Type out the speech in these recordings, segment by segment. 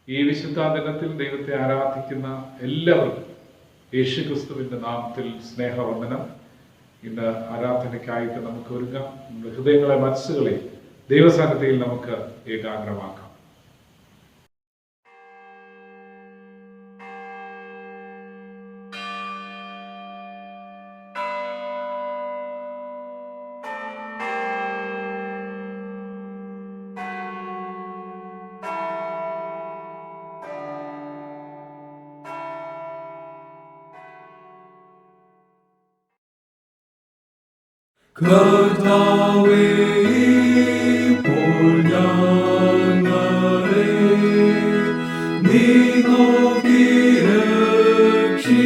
ഈ വിശുദ്ധ ദിനത്തിൽ ദൈവത്തെ ആരാധിക്കുന്ന എല്ലാവർക്കും യേശുക്രിസ്തുവിന്റെ നാമത്തിൽ സ്നേഹവന്ദനം. ഇന്ന് ആരാധനയ്ക്കായിട്ട് നമുക്ക് ഒരുങ്ങാം. നമ്മുടെ ഹൃദയങ്ങളെ, മനസ്സുകളെ ദൈവസന്നിധിയിൽ നമുക്ക് ഏകാഗ്രമാക്കാം. കർത്താവേ, ഇപ്പോൾ ഞങ്ങളെ നീ നോക്കി രക്ഷിക്കണമേ.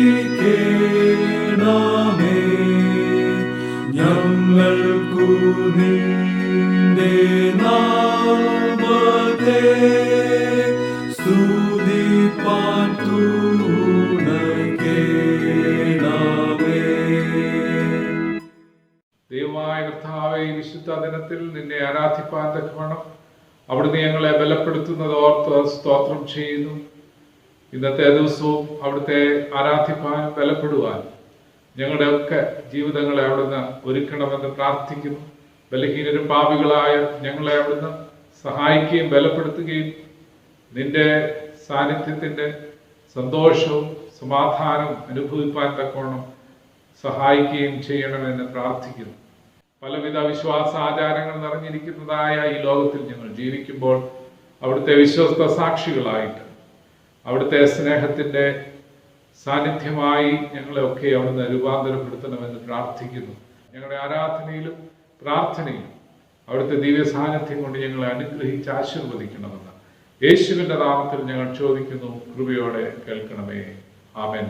ഞങ്ങൾക്കു നിന്റെ നാമത്തെ സ്തുതിപ്പാൻ തുണയ്ക്കണമേ. ദൈവമായ കർത്താവേ, ഈ വിശുദ്ധ ദിനത്തിൽ നിന്നെ ആരാധിപ്പാൻ തക്കവണ്ണം അവിടുന്ന് ഞങ്ങളെ ബലപ്പെടുത്തുന്നത് ഓർത്ത് സ്തോത്രം ചെയ്യുന്നു. ഇന്നത്തെ ദിവസവും അവിടുത്തെ ആരാധിപ്പാൻ ബലപ്പെടുവാൻ ഞങ്ങളുടെ ഒക്കെ ജീവിതങ്ങളെ അവിടുന്ന് ഒരുക്കണമെന്ന് പ്രാർത്ഥിക്കുന്നു. ബലഹീനരും പാപികളായ ഞങ്ങളെ അവിടുന്ന് സഹായിക്കുകയും ബലപ്പെടുത്തുകയും നിന്റെ സാന്നിധ്യത്തിന്റെ സന്തോഷവും സമാധാനവും അനുഭവിപ്പാൻ തക്കവണ്ണം സഹായിക്കുകയും ചെയ്യണമെന്ന് പ്രാർത്ഥിക്കുന്നു. പലവിധ വിശ്വാസാചാരങ്ങൾ നിറഞ്ഞിരിക്കുന്നതായ ഈ ലോകത്തിൽ ഞങ്ങൾ ജീവിക്കുമ്പോൾ അവിടുത്തെ വിശ്വസ്ത സാക്ഷികളായിട്ട് അവിടുത്തെ സ്നേഹത്തിന്റെ സാന്നിധ്യമായി ഞങ്ങളെയൊക്കെ അവിടുന്ന് രൂപാന്തരപ്പെടുത്തണമെന്ന് പ്രാർത്ഥിക്കുന്നു. ഞങ്ങളുടെ ആരാധനയിലും പ്രാർത്ഥനയിലും അവിടുത്തെ ദിവ്യ സാന്നിധ്യം കൊണ്ട് ഞങ്ങളെ അനുഗ്രഹിച്ച് ആശീർവദിക്കണമെന്ന് യേശുവിന്റെ നാമത്തിൽ ഞങ്ങൾ ചോദിക്കുന്നു. കൃപയോടെ കേൾക്കണമേ. ആമേൻ.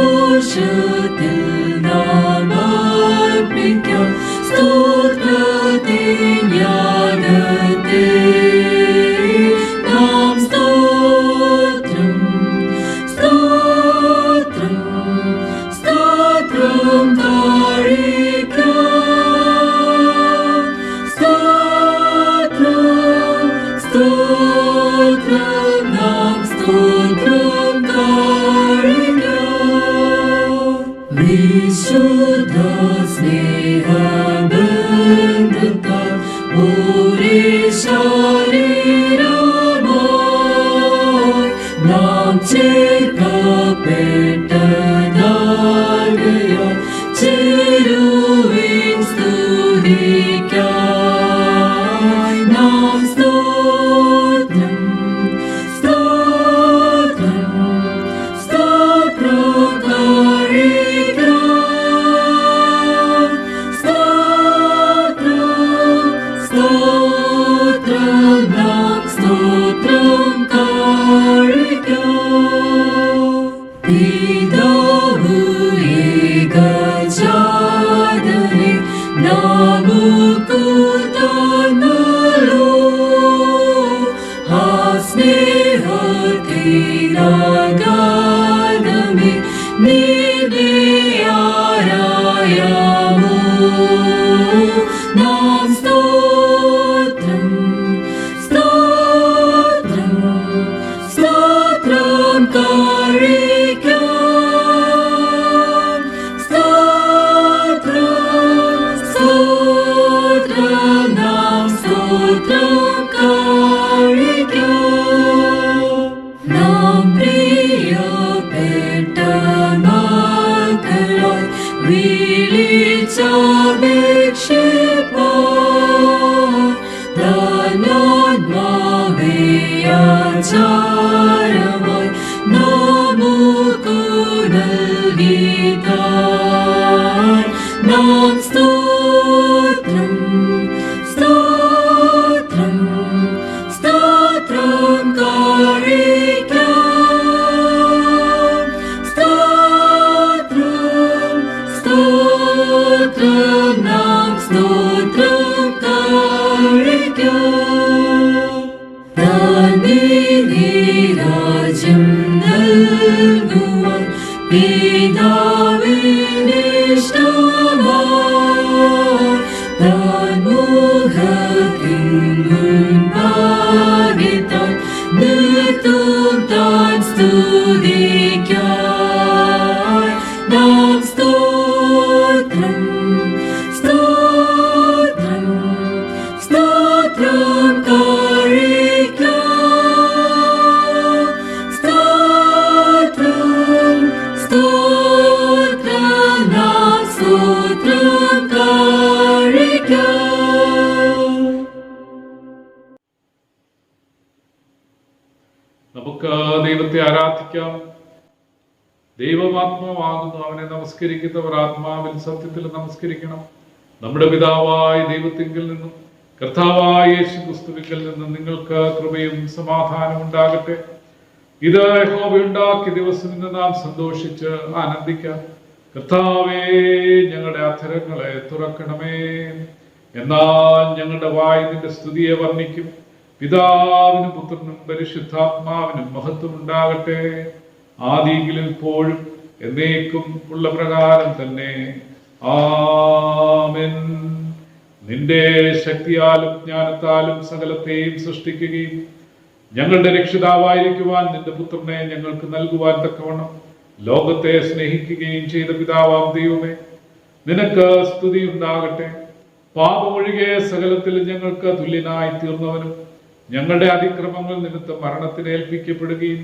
സന്തോഷത്തിൽ നാം അർപ്പിക്കാം സ്തോത്രത്തിൻ യാഗത്തെ. നാം സ്തോത്രം സ്തോത്രം സ്തോത്രം താഴിക്കാം. സ്തോത്രം സ്തോത്രം നാം സ്തോത്രം താഴിക്കാം. വിശുദ്ധ സ്നേഹബന്ധത്താൽ ഒരേ ശരീരമായി നാം ചേർക്കപ്പെട്ടതാകയാൽ ചേരുവിൻ സ്തുതിക്കായി. നാം സ്തോത്രം സ്തോത്രം സ്തോത്രം താഴിക്കാം. സ്തോത്രം സ്തോത്രം നാം സ്തോത്രം താഴിക്കാം. പിതാവ് ഏകജാതനെ നമുക്കു തന്നല്ലോ. ആ സ്നേഹത്തിനഗാധമേ നിന്നെ ആരായാമോ. നാം സ്തോത്രം സ്തോത്രം സ്തോത്രം താഴിക്കാം. സ്തോത്രം സ്തോത്രം നാം സ്തോത്രം താഴിക്കാം. നാം പ്രിയപ്പെട്ട മക്കളായി വിളിച്ചപേക്ഷിപ്പാൻ ധന്യാത്മാവേ ആചാരമായി നമുക്കു നൽകിതാൻ. നാം സ്തോത്രം സ്തോത്രം സ്തോത്രം താഴിക്കാം. സ്തോത്രം സ്തോത്രം നാം സ്തോത്രം ആരാധിക്കാം. ദൈവമാത്മാവാകുന്നു, അവനെ നമസ്കരിക്കുന്നവർ ആത്മാവിൽ സത്യത്തിൽ നമസ്കരിക്കണം. നമ്മുടെ പിതാവായ ദൈവത്തിങ്കിൽ നിന്നും കർത്താവായ യേശു ക്രിസ്തുവിൽ നിന്നും നിങ്ങൾക്ക് കൃപയും സമാധാനവും ഉണ്ടാകട്ടെ. ഇത് യഹോവയുണ്ടാക്കിയ ദിവസം ഇന്ന് നാം സന്തോഷിച്ച് ആനന്ദിക്കാം. കർത്താവേ, ഞങ്ങളുടെ അധരങ്ങളെ തുറക്കണമേ. എന്നാൽ ഞങ്ങളുടെ വായ് നിന്റെ സ്തുതിയെ വർണ്ണിക്കും. പിതാവിനും പുത്രനും പരിശുദ്ധാത്മാവിനും മഹത്വം ഉണ്ടാകട്ടെ, ആദിയിലും ഇപ്പോഴും എന്നേക്കും ഉള്ള പ്രകാരം തന്നെ. ആമേൻ. നിന്റെ ശക്തിയാലും ജ്ഞാനത്താലും സകലത്തെയും സൃഷ്ടിക്കുകയും ഞങ്ങളുടെ രക്ഷിതാവായിരിക്കുവാൻ നിന്റെ പുത്രനെ ഞങ്ങൾക്ക് നൽകുവാൻ തക്കവണ്ണം ലോകത്തെ സ്നേഹിക്കുകയും ചെയ്ത പിതാവാം ദൈവമേ, നിനക്ക് സ്തുതി ഉണ്ടാകട്ടെ. പാപമൊഴികെ സകലത്തിൽ ഞങ്ങൾക്ക് തുല്യനായി തീർന്നവനും ഞങ്ങളുടെ അതിക്രമങ്ങൾ നിമിത്തം മരണത്തിന് ഏൽപ്പിക്കപ്പെടുകയും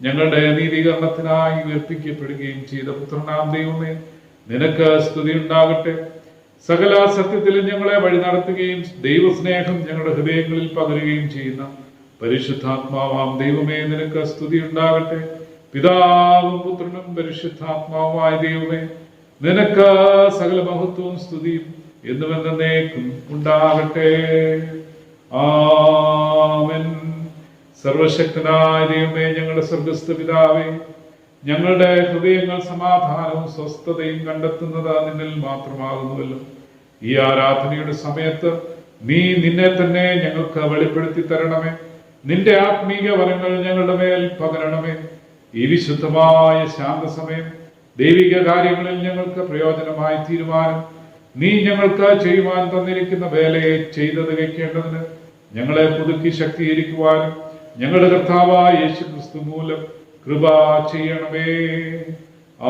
ഞങ്ങളുടെ നീതീകരണത്തിനായി ഉയർപ്പിക്കപ്പെടുകയും ചെയ്ത പുത്രനാം ദൈവമേ, നിനക്ക് സ്തുതി ഉണ്ടാകട്ടെ. സകല സത്യത്തിലും ഞങ്ങളെ വഴി നടത്തുകയും ദൈവസ്നേഹം ഞങ്ങളുടെ ഹൃദയങ്ങളിൽ പകരുകയും ചെയ്യുന്ന പരിശുദ്ധാത്മാവാം ദൈവമേ, നിനക്ക് സ്തുതി ഉണ്ടാകട്ടെ. പിതാവും പുത്രനും പരിശുദ്ധാത്മാവുമായ ദൈവമേ, നിനക്ക് സകല മഹത്വവും സ്തുതിയും എന്നുമെന്നേക്കും ഉണ്ടാകട്ടെ. ആമേൻ. സർവശക്തനായ ദൈവമേ, ഞങ്ങളുടെ സ്വർഗ്ഗസ്ഥ പിതാവേ, ഞങ്ങളുടെ ഹൃദയങ്ങൾ സമാധാനവും സ്വസ്ഥതയും കണ്ടെത്തുന്നത് നിന്നിൽ മാത്രമാകുന്നുവല്ലോ. ഈ ആരാധനയുടെ സമയത്ത് നീ നിന്നെ തന്നെ ഞങ്ങൾക്ക് വെളിപ്പെടുത്തി തരണമേ. നിന്റെ ആത്മീയ വരങ്ങൾ ഞങ്ങളുടെ മേൽ പകരണമേ. ഈ വിശുദ്ധമായ ശാന്തസമയം ദൈവിക കാര്യങ്ങളിൽ ഞങ്ങൾക്ക് പ്രയോജനമായി തീരുമാനം നീ ഞങ്ങൾക്ക് ചെയ്യുവാൻ തന്നിരിക്കുന്ന വേലയെ ചെയ്ത് തികയ്ക്കേണ്ടതിന് ഞങ്ങളെ പുതുക്കി ശക്തീകരിക്കുവാനും ഞങ്ങളുടെ കർത്താവായ യേശു ക്രിസ്തു മൂലം കൃപ ചെയ്യണമേ.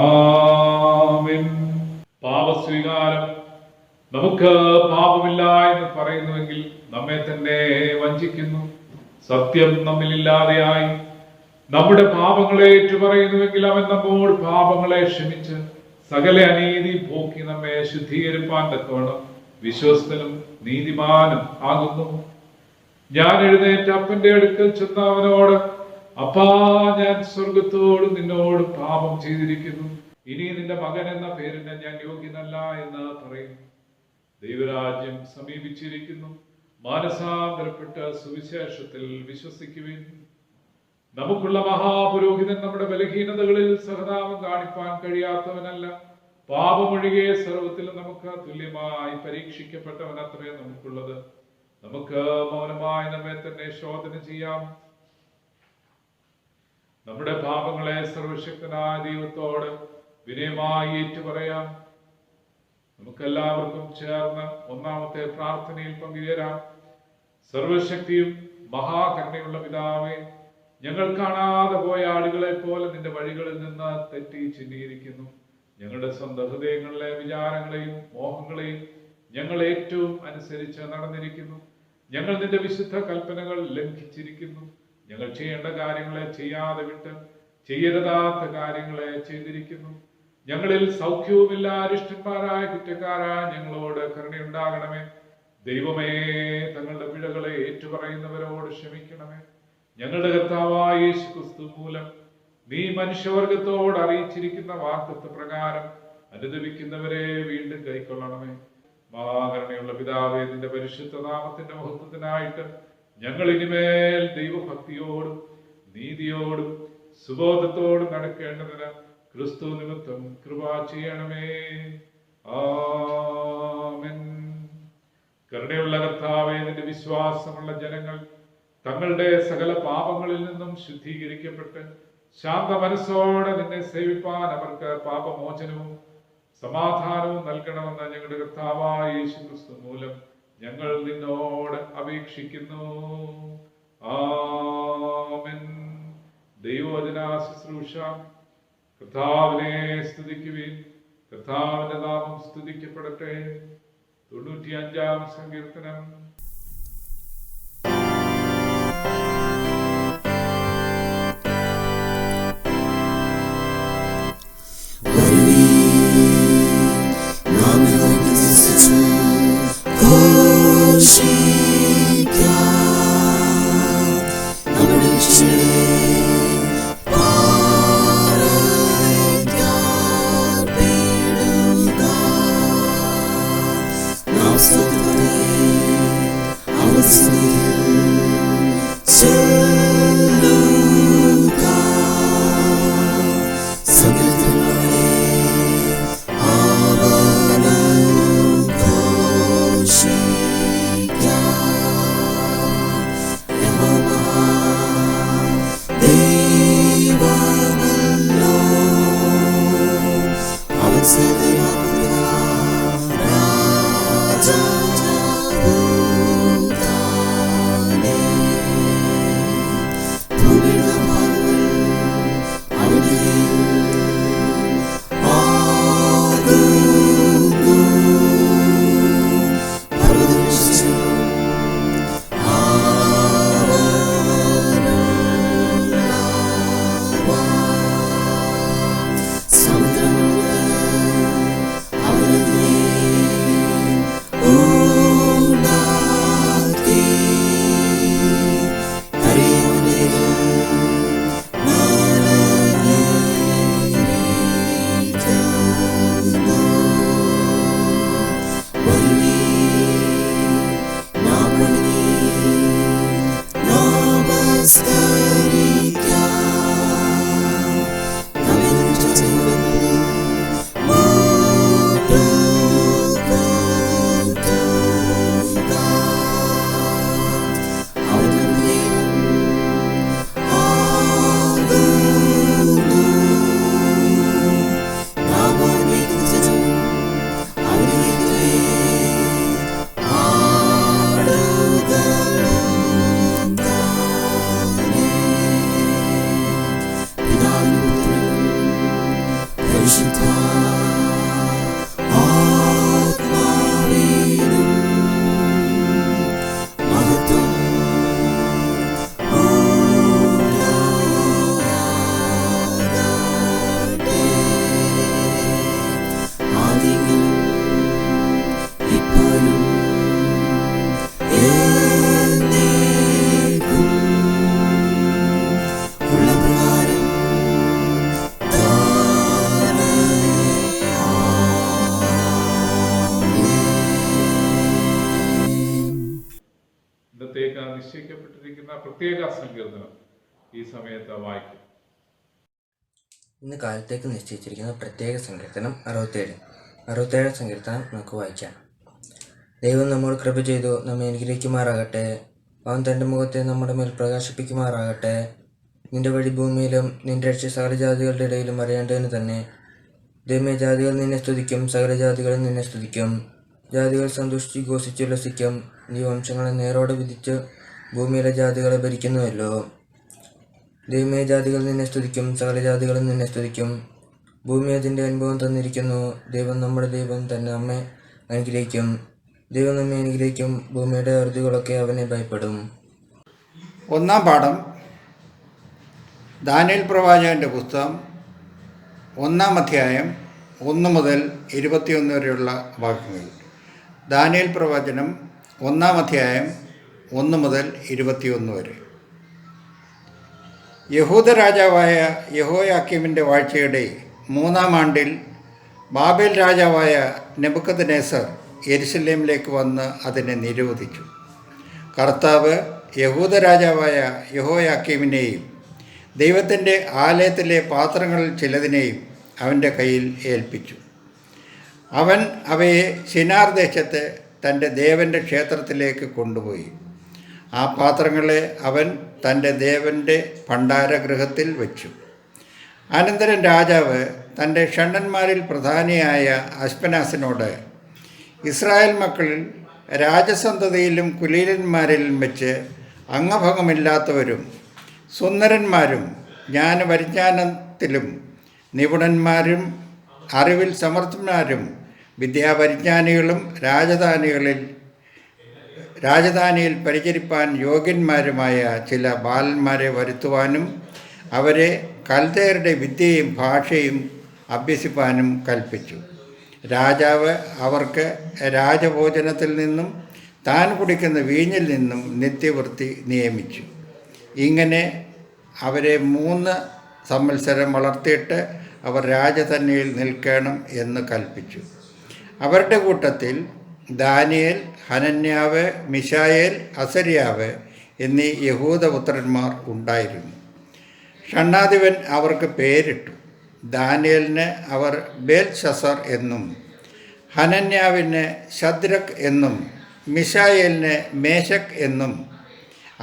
ആമേൻ. പാപസ്വീകാരം. നമുക്ക് പാപമില്ല എന്ന് പറയുന്നുവെങ്കിൽ നമ്മെ തന്നെ വഞ്ചിക്കുന്നു. സത്യം നമ്മിലില്ലാതെയായി നമ്മുടെ പാപങ്ങളെ ഏറ്റുപറയുന്നുവെങ്കിൽ അവൻ നമ്മോട് പാപങ്ങളെ ക്ഷമിച്ച് സകല അനീതി പോക്കി നമ്മെ ശുദ്ധീകരിപ്പാൻ തക്കവണ്ണം വിശ്വസ്തനും നീതിമാനും ആകുന്നു. ഞാൻ എഴുന്നേറ്റ് അപ്പന്റെ അടുക്കൽ ചെന്ന അവനോട്, അപ്പാ, ഞാൻ സ്വർഗത്തോടും നിന്നോട് പാപം ചെയ്തിരിക്കുന്നു, ഇനി നിന്റെ മകൻ എന്ന പേരിന് ഞാൻ യോഗ്യനല്ല എന്ന് പറയും. ദൈവരാജ്യം സമീപിച്ചിരിക്കുന്നു, മാനസാന്തരപ്പെട്ട് സുവിശേഷത്തിൽ വിശ്വസിക്കുവിൻ. നമുക്കുള്ള മഹാപുരോഹിതൻ നമ്മുടെ ബലഹീനതകളിൽ സഹതാപം കാണിപ്പാൻ കഴിയാത്തവനല്ല, പാപമൊഴികെ സർവ്വത്തിലും നമുക്ക് തുല്യമായി പരീക്ഷിക്കപ്പെട്ടവൻ അത്രേ നമുക്കുള്ളത്. നമുക്ക് മൗനമായി നമ്മെ തന്നെ ശോധന ചെയ്യാം. നമ്മുടെ പാപങ്ങളെ സർവശക്തനായ ദൈവത്തോട് വിനയമായി ഏറ്റുപറയാം. നമുക്കെല്ലാവർക്കും ചേർന്ന് ഒന്നാമത്തെ പ്രാർത്ഥനയിൽ പങ്കുചേരാം. സർവശക്തിയും മഹാകരുണയുള്ള പിതാവേ, ഞങ്ങൾ കാണാതെ പോയ ആളുകളെ പോലെ നിന്റെ വഴികളിൽ നിന്ന് തെറ്റി ചിന്തിയിരിക്കുന്നു. ഞങ്ങളുടെ സ്വന്തം ഹൃദയങ്ങളിലെ വിചാരങ്ങളെയും മോഹങ്ങളെയും ഞങ്ങൾ ഏറ്റവും അനുസരിച്ച് നടന്നിരിക്കുന്നു. ഞങ്ങൾ നിന്റെ വിശുദ്ധ കൽപ്പനകൾ ലംഘിച്ചിരിക്കുന്നു. ഞങ്ങൾ ചെയ്യേണ്ട കാര്യങ്ങളെ ചെയ്യാതെ വിട്ട് ചെയ്യരുതാത്ത കാര്യങ്ങളെ ചെയ്തിരിക്കുന്നു. ഞങ്ങളിൽ സൗഖ്യവുമില്ല, അരിഷ്ടന്മാരായ കുറ്റക്കാരായ ഞങ്ങളോട് കരുണയുണ്ടാകണമേ. ദൈവമേ, തങ്ങളുടെ പിഴകളെ ഏറ്റുപറയുന്നവരോട് ക്ഷമിക്കണമേ. ഞങ്ങളുടെ കർത്താവായ യേശു ക്രിസ്തു മൂലം നീ മനുഷ്യവർഗത്തോട് അറിയിച്ചിരിക്കുന്ന വാഗ്ദത്ത പ്രകാരം അനുദപിക്കുന്നവരെ വീണ്ടും കൈക്കൊള്ളണമേ. മഹാകരുണയുള്ള പിതാവേ, നിന്റെ പരിശുദ്ധ നാമത്തിന്റെ മഹത്വത്തിനായിട്ട് ഞങ്ങൾ ഇനിമേൽ ദൈവഭക്തിയോടും നീതിയോടും സുബോധത്തോടും നടക്കേണ്ടതിന് ക്രിസ്തു നിമിത്തം കൃപ ചെയ്യണമേ. ആമേൻ. കരുണയുള്ള കർത്താവേ, നിന്റെ വിശ്വാസമുള്ള ജനങ്ങൾ തങ്ങളുടെ സകല പാപങ്ങളിൽ നിന്നും ശുദ്ധീകരിക്കപ്പെട്ട് ശാന്ത മനസ്സോടെ നിന്നെ സേവിപ്പാൻ അവർക്ക് പാപമോചനവും സമാധാനവും നൽകണമെന്ന് ഞങ്ങളുടെ കർത്താവായ യേശു ക്രിസ്തു മൂലം ഞങ്ങൾ നിന്നോട് അപേക്ഷിക്കുന്നു. ആമേൻ. ദൈവവചന ശുശ്രൂഷ. കർത്താവിനെ സ്തുതിക്കുവിൻ. കർത്താവിന്റെ നാമം സ്തുതിക്കപ്പെടട്ടെ. 95-ാം സങ്കീർത്തനം. നമ്മുടെ ഇന്നത്തേക്ക് നിശ്ചയിക്കപ്പെട്ടിരിക്കുന്ന പ്രത്യേക സങ്കീർത്തനം ഈ സമയത്ത് വായിക്കും. ഇന്ന് കാലത്തേക്ക് നിശ്ചയിച്ചിരിക്കുന്ന പ്രത്യേക സങ്കീർത്തനം 67 സങ്കീർത്തനം നമുക്ക് വായിക്കാം. ദൈവം നമ്മോട് കൃപ ചെയ്തു നമ്മെ അനുഗ്രഹിക്കുമാറാകട്ടെ. അവൻ തൻ്റെ മുഖത്തെ നമ്മുടെ മേൽ പ്രകാശിപ്പിക്കുമാറാകട്ടെ. നിന്റെ വഴി ഭൂമിയിലും നിന്റെ രക്ഷ സകല ജാതികളുടെ ഇടയിലും അറിയേണ്ടതിന് തന്നെ. ദൈവമേ, ജാതികൾ നിന്നെ സ്തുതിക്കും, സകല ജാതികളും നിന്നെ സ്തുതിക്കും. ജാതികൾ സന്തോഷിച്ച് ഘോഷിച്ചുല്ലസിക്കും. നീ വംശങ്ങളെ നേരോടെ വിധിച്ച് ഭൂമിയിലെ ജാതികളെ ഭരിക്കുന്നുവല്ലോ. ദൈവമേ, ജാതികൾ നിന്നെ സ്തുതിക്കും, സകല ജാതികളും നിന്നെ സ്തുതിക്കും. ഭൂമി അതിൻ്റെ അനുഭവം തന്നിരിക്കുന്നു. ദൈവം നമ്മുടെ ദൈവം തന്നെ നമ്മെ അനുഗ്രഹിക്കും. ദൈവം നമ്മെ അനുഗ്രഹിക്കും. ഭൂമിയുടെ അറുതികളൊക്കെ അവനെ ഭയപ്പെടും. ഒന്നാം പാഠം ദാനിയേൽ പ്രവാചകൻ്റെ പുസ്തകം 1-ാം അധ്യായം 1 മുതൽ 21 വരെയുള്ള വാക്യങ്ങൾ. ദാനിയേൽ പ്രവചനം 1-ാം അധ്യായം 1 മുതൽ 21 വരെ. യഹൂദ രാജാവായ യഹോയാക്കീമിൻ്റെ വാഴ്ചയുടെ 3-ാം ആണ്ടിൽ ബാബേൽ രാജാവായ നെബൂഖദ്നേസർ യെരുശലേമിലേക്ക് വന്ന് അതിനെ നിരോധിച്ചു. കർത്താവ് യഹൂദ രാജാവായ യഹോയാക്കീമിനെയും ദൈവത്തിൻ്റെ ആലയത്തിലെ പാത്രങ്ങളിൽ ചിലതിനെയും അവൻ്റെ കയ്യിൽ ഏൽപ്പിച്ചു. അവൻ അവയെ ശിനാർ ദേശത്ത് തൻ്റെ ദേവൻ്റെ ക്ഷേത്രത്തിലേക്ക് കൊണ്ടുപോയി. ആ പാത്രങ്ങളെ അവൻ തൻ്റെ ദേവൻ്റെ ഭണ്ഡാരഗൃഹത്തിൽ വെച്ചു. അനന്തരം രാജാവ് തൻ്റെ ഷണ്ഡന്മാരിൽ പ്രധാനിയായ അശ്പനാസിനോട്, ഇസ്രായേൽ മക്കളിൽ രാജസന്തതിയിലും കുലീനന്മാരിലും വെച്ച് അംഗഭംഗമില്ലാത്തവരും സുന്ദരന്മാരും ജ്ഞാനപരിജ്ഞാനത്തിലും നിപുണന്മാരും അറിവിൽ സമർത്ഥന്മാരും വിദ്യാപരിജ്ഞാനികളും രാജധാനിയിൽ പരിചരിപ്പാൻ യോഗ്യന്മാരുമായ ചില ബാലന്മാരെ വരുത്തുവാനും അവരെ കൽദയരുടെ വിദ്യയും ഭാഷയും അഭ്യസിപ്പാനും കൽപ്പിച്ചു. രാജാവ് അവർക്ക് രാജഭോജനത്തിൽ നിന്നും താൻ കുടിക്കുന്ന വീഞ്ഞിൽ നിന്നും നിത്യവൃത്തി നിയമിച്ചു. ഇങ്ങനെ അവരെ 3 സംവത്സരം വളർത്തിയിട്ട് അവർ രാജധാനിയിൽ നിൽക്കണം എന്ന് കൽപ്പിച്ചു. അവരുടെ കൂട്ടത്തിൽ ദാനിയേൽ, ഹനന്യാവ്, മിശായേൽ, അസര്യാവ് എന്നീ യഹൂദപുത്രന്മാർ ഉണ്ടായിരുന്നു. ഷണ്ഡാധിപൻ അവർക്ക് പേരിട്ടു. ദാനിയേലിന് അവർ ബേൽശസ്സർ എന്നും, ഹനന്യാവിന് ശദ്രക് എന്നും, മിശായേലിന് മേശക് എന്നും,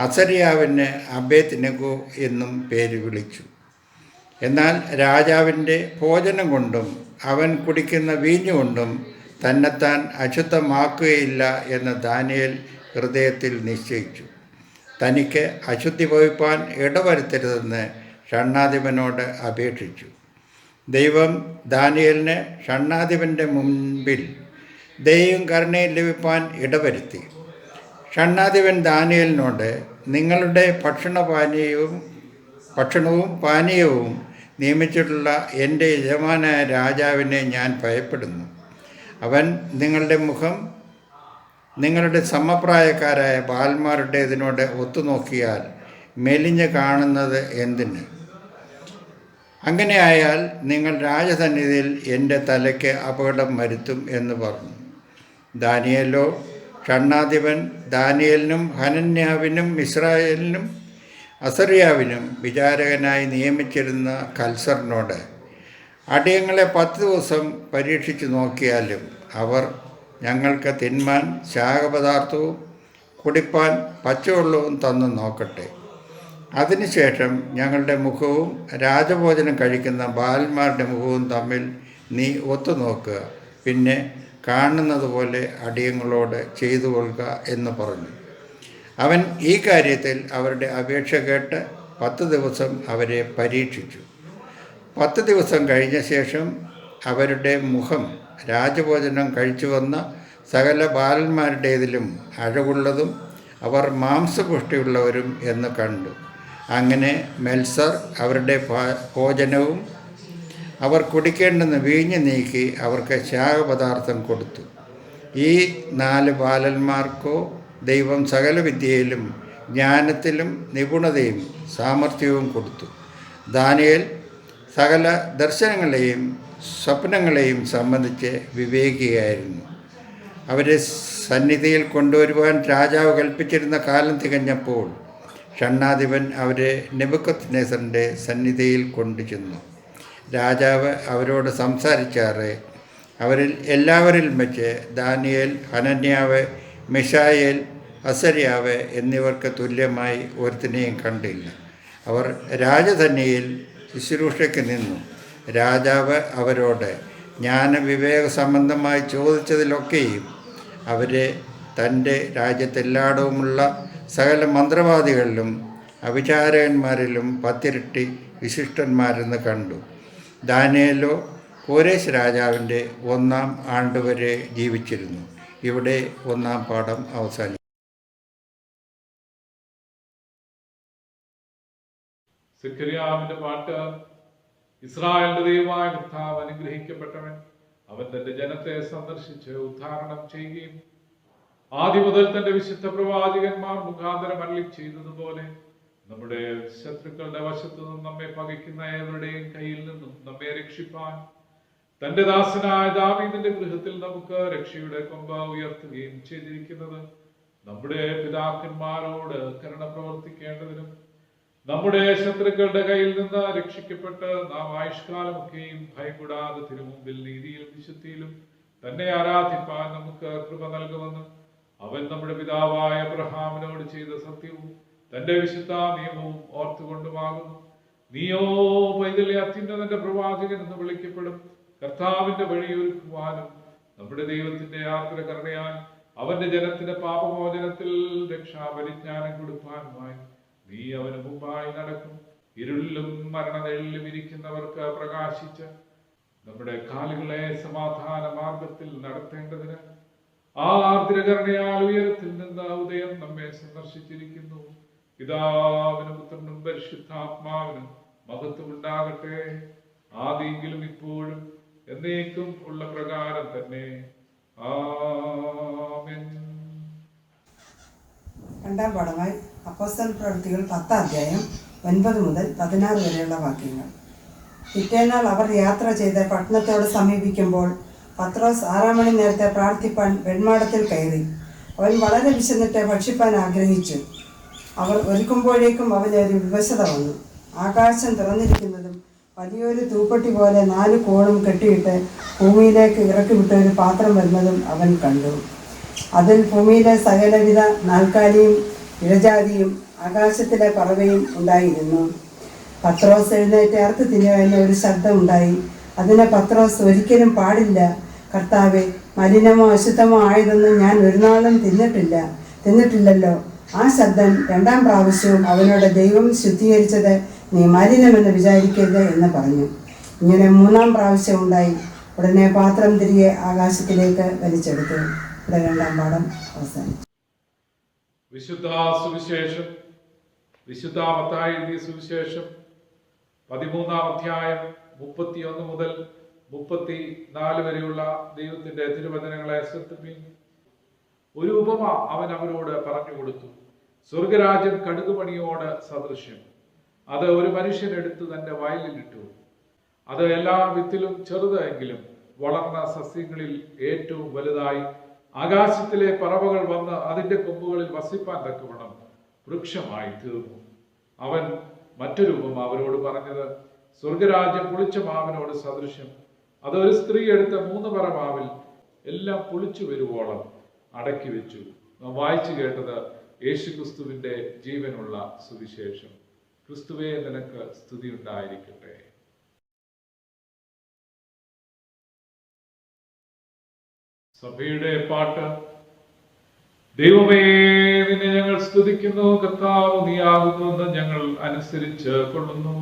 അസര്യാവിന് അബേദ്നെഗോ എന്നും പേര് വിളിച്ചു. എന്നാൽ രാജാവിൻ്റെ ഭോജനം കൊണ്ടും അവൻ കുടിക്കുന്ന വീഞ്ഞുകൊണ്ടും തന്നെത്താൻ അശുദ്ധമാക്കുകയില്ല എന്ന് ദാനിയേൽ ഹൃദയത്തിൽ നിശ്ചയിച്ചു. തനിക്ക് അശുദ്ധി ഭവിപ്പാൻ ഇടവരുത്തരുതെന്ന് ഷണ്ഡാധിപനോട് അപേക്ഷിച്ചു. ദൈവം ദാനിയേലിന് ഷണ്ഡാധിപൻ്റെ മുൻപിൽ ദയയും കരുണയും ലഭിപ്പാൻ ഇടവരുത്തി. ഷണ്ഡാധിപൻ ദാനിയേലിനോട്, നിങ്ങളുടെ ഭക്ഷണവും പാനീയവും നിയമിച്ചിട്ടുള്ള എൻ്റെ യജമാനായ രാജാവിനെ ഞാൻ ഭയപ്പെടുന്നു. അവൻ നിങ്ങളുടെ സമപ്രായക്കാരായ ബാലന്മാരുടേതിനോട് ഒത്തുനോക്കിയാൽ മെലിഞ്ഞ് കാണുന്നത് എന്തിന്? അങ്ങനെയായാൽ നിങ്ങൾ രാജസന്നിധിയിൽ എൻ്റെ തലയ്ക്ക് അപകടം വരുത്തും എന്ന് പറഞ്ഞു. ദാനിയേലോ ഷണ്ഡാധിപൻ ദാനിയേലിനും ഹനന്യാവിനും മിസ്രായേലിനും അസറിയാവിനും വിചാരകനായി നിയമിച്ചിരുന്ന കൽസറിനോട്, അടിയങ്ങളെ 10 ദിവസം പരീക്ഷിച്ചു നോക്കിയാലും അവർ ഞങ്ങൾക്ക് തിന്മാൻ ശാഖപദാർത്ഥവും കുടിപ്പാൻ പച്ചവെള്ളവും തന്നു നോക്കട്ടെ. അതിനുശേഷം ഞങ്ങളുടെ മുഖവും രാജഭോജനം കഴിക്കുന്ന ബാലന്മാരുടെ മുഖവും തമ്മിൽ നീ ഒത്തുനോക്കുക. പിന്നെ കാണുന്നത് പോലെ അടിയങ്ങളോട് ചെയ്തു കൊള്ളുക എന്ന് പറഞ്ഞു. അവൻ ഈ കാര്യത്തിൽ അവരുടെ അപേക്ഷ കേട്ട് 10 ദിവസം അവരെ പരീക്ഷിച്ചു. 10 ദിവസം കഴിഞ്ഞ ശേഷം അവരുടെ മുഖം രാജഭോജനം കഴിച്ചു വന്ന സകല ബാലന്മാരുടേതിലും അഴകുള്ളതും അവർ മാംസപുഷ്ടിയുള്ളവരും എന്ന് കണ്ടു. അങ്ങനെ മെൽസർ അവരുടെ ഭോജനവും അവർ കുടിക്കേണ്ടെന്ന് വീഞ്ഞ് നീക്കി അവർക്ക് ശാഖപദാർത്ഥം കൊടുത്തു. ഈ 4 ബാലന്മാർക്കോ ദൈവം സകല വിദ്യയിലും ജ്ഞാനത്തിലും നിപുണതയും സാമർഥ്യവും കൊടുത്തു. ദാനിയേൽ സകല ദർശനങ്ങളെയും സ്വപ്നങ്ങളെയും സംബന്ധിച്ച് വിവേകിയായിരുന്നു. അവരെ സന്നിധിയിൽ കൊണ്ടുവരുവാൻ രാജാവ് കൽപ്പിച്ചിരുന്ന കാലം തികഞ്ഞപ്പോൾ ഷണ്ഡാധിപൻ അവരെ നെബൂഖദ്നേസറിൻ്റെ സന്നിധിയിൽ കൊണ്ടുചെന്നു. രാജാവ് അവരോട് സംസാരിച്ചാറ് അവരിൽ എല്ലാവരിലും വെച്ച് ദാനിയേൽ, ഹനന്യാവ്, മിശായേൽ, അസര്യാവ് എന്നിവർക്ക് തുല്യമായി ഒരുത്തിനെയും കണ്ടില്ല. അവർ രാജധന്യയിൽ ശുശ്രൂഷയ്ക്ക് നിന്നു. രാജാവ് അവരോട് ജ്ഞാനവിവേക സംബന്ധമായി ചോദിച്ചതിലൊക്കെയും അവരെ തൻ്റെ രാജ്യത്തെല്ലായിടവുമുള്ള സകല മന്ത്രവാദികളിലും അവിചാരകന്മാരിലും 10 ഇരട്ടി വിശിഷ്ടന്മാരെന്ന് കണ്ടു. ദാനിയേലോ കോരേശ് രാജാവിൻ്റെ 1-ാം ആണ്ടുവരെ ജീവിച്ചിരുന്നു. ഇവിടെ 1-ാം പാഠം അവസാനിച്ചു. സിക്കരിയാവിന്റെ പാട്ട്. ഇസ്രായേലിന്റെ ദൈവമായ കർത്താവ് അനുഗ്രഹിക്കപ്പെട്ടവൻ. അവൻ തന്റെ ജനത്തെ സന്ദർശിച്ച് ഉദ്ധാരണം ചെയ്യുകയും ആദ്യം മുതൽ തന്റെ വിശുദ്ധ പ്രവാചകന്മാർ മുഖാന്തരം അരുളി ചെയ്തതുപോലെ നമ്മുടെ ശത്രുക്കളുടെ വശത്തു നിന്നും നമ്മെ പകയ്ക്കുന്ന ഏവരുടെയും കയ്യിൽ നിന്നും നമ്മെ രക്ഷിപ്പാൻ തന്റെ ദാസനായ ദാവീദിന്റെ ഗൃഹത്തിൽ നമുക്ക് രക്ഷയുടെ കൊമ്പ് ഉയർത്തുകയും ചെയ്തിരിക്കുന്നത് നമ്മുടെ പിതാക്കന്മാരോട് കരുണ പ്രവർത്തിക്കേണ്ടതിനും നമ്മുടെ ശത്രുക്കളുടെ കയ്യിൽ നിന്ന് രക്ഷിക്കപ്പെട്ട് നാം ആയുഷ്കാലമൊക്കെയും ഭയപ്പെടാതെ തിരുമുമ്പിൽ നീതിയിലും വിശുദ്ധിയിലും തന്നെ ആരാധിപ്പാൻ നമുക്ക് കൃപ നൽകുമെന്ന് അവൻ നമ്മുടെ പിതാവായ അബ്രഹാമിനോട് ചെയ്ത സത്യവും തന്റെ വിശുദ്ധ നിയമവും ഓർത്തുകൊണ്ടുമാകുന്നു. നീയോ പൈതലെ അത്യുന്നതന്റെ പ്രവാചകൻ എന്ന് വിളിക്കപ്പെടും. കർത്താവിന്റെ വഴിയൊരുക്കുവാനും നമ്മുടെ ദൈവത്തിന്റെ യാത്ര കരുണയാൽ അവന്റെ ജനത്തിന്റെ പാപമോചനത്തിൽ രക്ഷാപരിജ്ഞാനം കൊടുപ്പാനുമായി നീ അവന് മുമ്പായി നടക്കും. ഇരുളിലും മരണനിഴലിലും ഇരിക്കുന്നവർക്ക് പ്രകാശിച്ച് നമ്മുടെ കാലുകളെ സമാധാന മാർഗത്തിൽ നടത്തേണ്ടതിന് ആ ആർദ്രകരുണയാൽ ഉയരത്തിൽ നിന്ന് ഉദയം നമ്മെ സന്ദർശിച്ചിരിക്കുന്നു. പിതാവിനും പുത്രനും പരിശുദ്ധാത്മാവിനും മഹത്വം ഉണ്ടാകട്ടെ, ആദിയെങ്കിലും ഇപ്പോഴും എന്നേക്കും ഉള്ള പ്രകാരം തന്നെ. ആമേൻ. 2-ാം പാഠമായി അപ്പോസ്തല പ്രവൃത്തികൾ 10-ാം അധ്യായം 9 മുതൽ 16 വരെയുള്ള വാക്യങ്ങൾ. പിറ്റേന്നാൾ അവർ യാത്ര ചെയ്ത് പട്ടണത്തോട് സമീപിക്കുമ്പോൾ പത്രോസ് 6 മണി നേരത്തെ പ്രാർത്ഥിപ്പാൻ വെൺമാടത്തിൽ കയറി. അവൻ വളരെ വിശന്നിട്ട് ഭക്ഷിപ്പാൻ ആഗ്രഹിച്ചു. അവർ ഒരുക്കുമ്പോഴേക്കും അവനൊരു വിവശത വന്നു. ആകാശം തുറന്നിരിക്കുന്നതും വലിയൊരു തൂപ്പട്ടി പോലെ 4 കോണും കെട്ടിയിട്ട് ഭൂമിയിലേക്ക് ഇറക്കി വിട്ട ഒരു പാത്രം വരുന്നതും അവൻ കണ്ടു. അതിൽ ഭൂമിയിലെ സകലവിധ നാൽക്കാലിയും ഇഴജാതിയും ആകാശത്തിലെ പറവയും ഉണ്ടായിരുന്നു. പത്രോസ് എഴുന്നേറ്റ് അറുത്ത് തിന്നുക എന്ന ഒരു ശബ്ദം ഉണ്ടായി. അതിന് പത്രോസ്, ഒരിക്കലും പാടില്ല കർത്താവെ, മലിനമോ അശുദ്ധമോ ആയതൊന്നും ഞാൻ ഒരു നാളും തിന്നിട്ടില്ലല്ലോ. ആ ശബ്ദം 2-ാം പ്രാവശ്യവും അവനോട്, ദൈവം ശുദ്ധീകരിച്ചത് നീ മലിനമെന്ന് വിചാരിക്കരുത് എന്ന് പറഞ്ഞു. ഇങ്ങനെ 3-ാം പ്രാവശ്യം ഉണ്ടായി. ഉടനെ പാത്രം തിരികെ ആകാശത്തിലേക്ക് വലിച്ചെടുത്തു. ഇവിടെ 2-ാം പാഠം അവസാനിച്ചു. വിശുദ്ധ സുവിശേഷം വിശുദ്ധ മത്തായി എഴുതിയ സുവിശേഷം 13-ാം അധ്യായം 31 മുതൽ 34 വരെയുള്ള ദൈവത്തിന്റെ തിരുവചനങ്ങളെ ശ്രദ്ധിപ്പിൻ. ഒരു ഉപമ അവൻ അവരോട് പറഞ്ഞു കൊടുത്തു. സ്വർഗരാജ്യം കടുകുമണിയോട് സദൃശ്യം. അത് ഒരു മനുഷ്യൻ എടുത്ത് തന്റെ വയലിലിട്ടു. അത് എല്ലാ വിത്തിലും ചെറുത് എങ്കിലും വളർന്ന സസ്യങ്ങളിൽ ഏറ്റവും വലുതായി ആകാശത്തിലെ പറവകൾ വന്ന് അതിന്റെ കൊമ്പുകളിൽ വസിപ്പാൻ തക്കവണ്ണം വൃക്ഷമായി തീർന്നു. അവൻ മറ്റൊരു ഉപമ അവരോട് പറഞ്ഞത്, സ്വർഗരാജ്യം പുളിച്ച മാവിനോട് സദൃശ്യം. അത് ഒരു സ്ത്രീ എടുത്ത 3 പറ മാവിൽ എല്ലാം പുളിച്ചു വരുവോളം അടക്കി വെച്ചു. നാം വായിച്ചു കേട്ടത് യേശുക്രിസ്തുവിന്റെ ജീവനുള്ള സുവിശേഷം. ക്രിസ്തുവേ, നിനക്ക് സ്തുതി ഉണ്ടായിരിക്കട്ടെ. സഭയുടെ പാട്ട്. ദൈവമേ, നിന്നെ ഞങ്ങൾ സ്തുതിക്കുന്നു. കർത്താവ് നീയാകുന്നുവെന്ന് ഞങ്ങൾ അനുസരിച്ച് കൊള്ളുന്നു.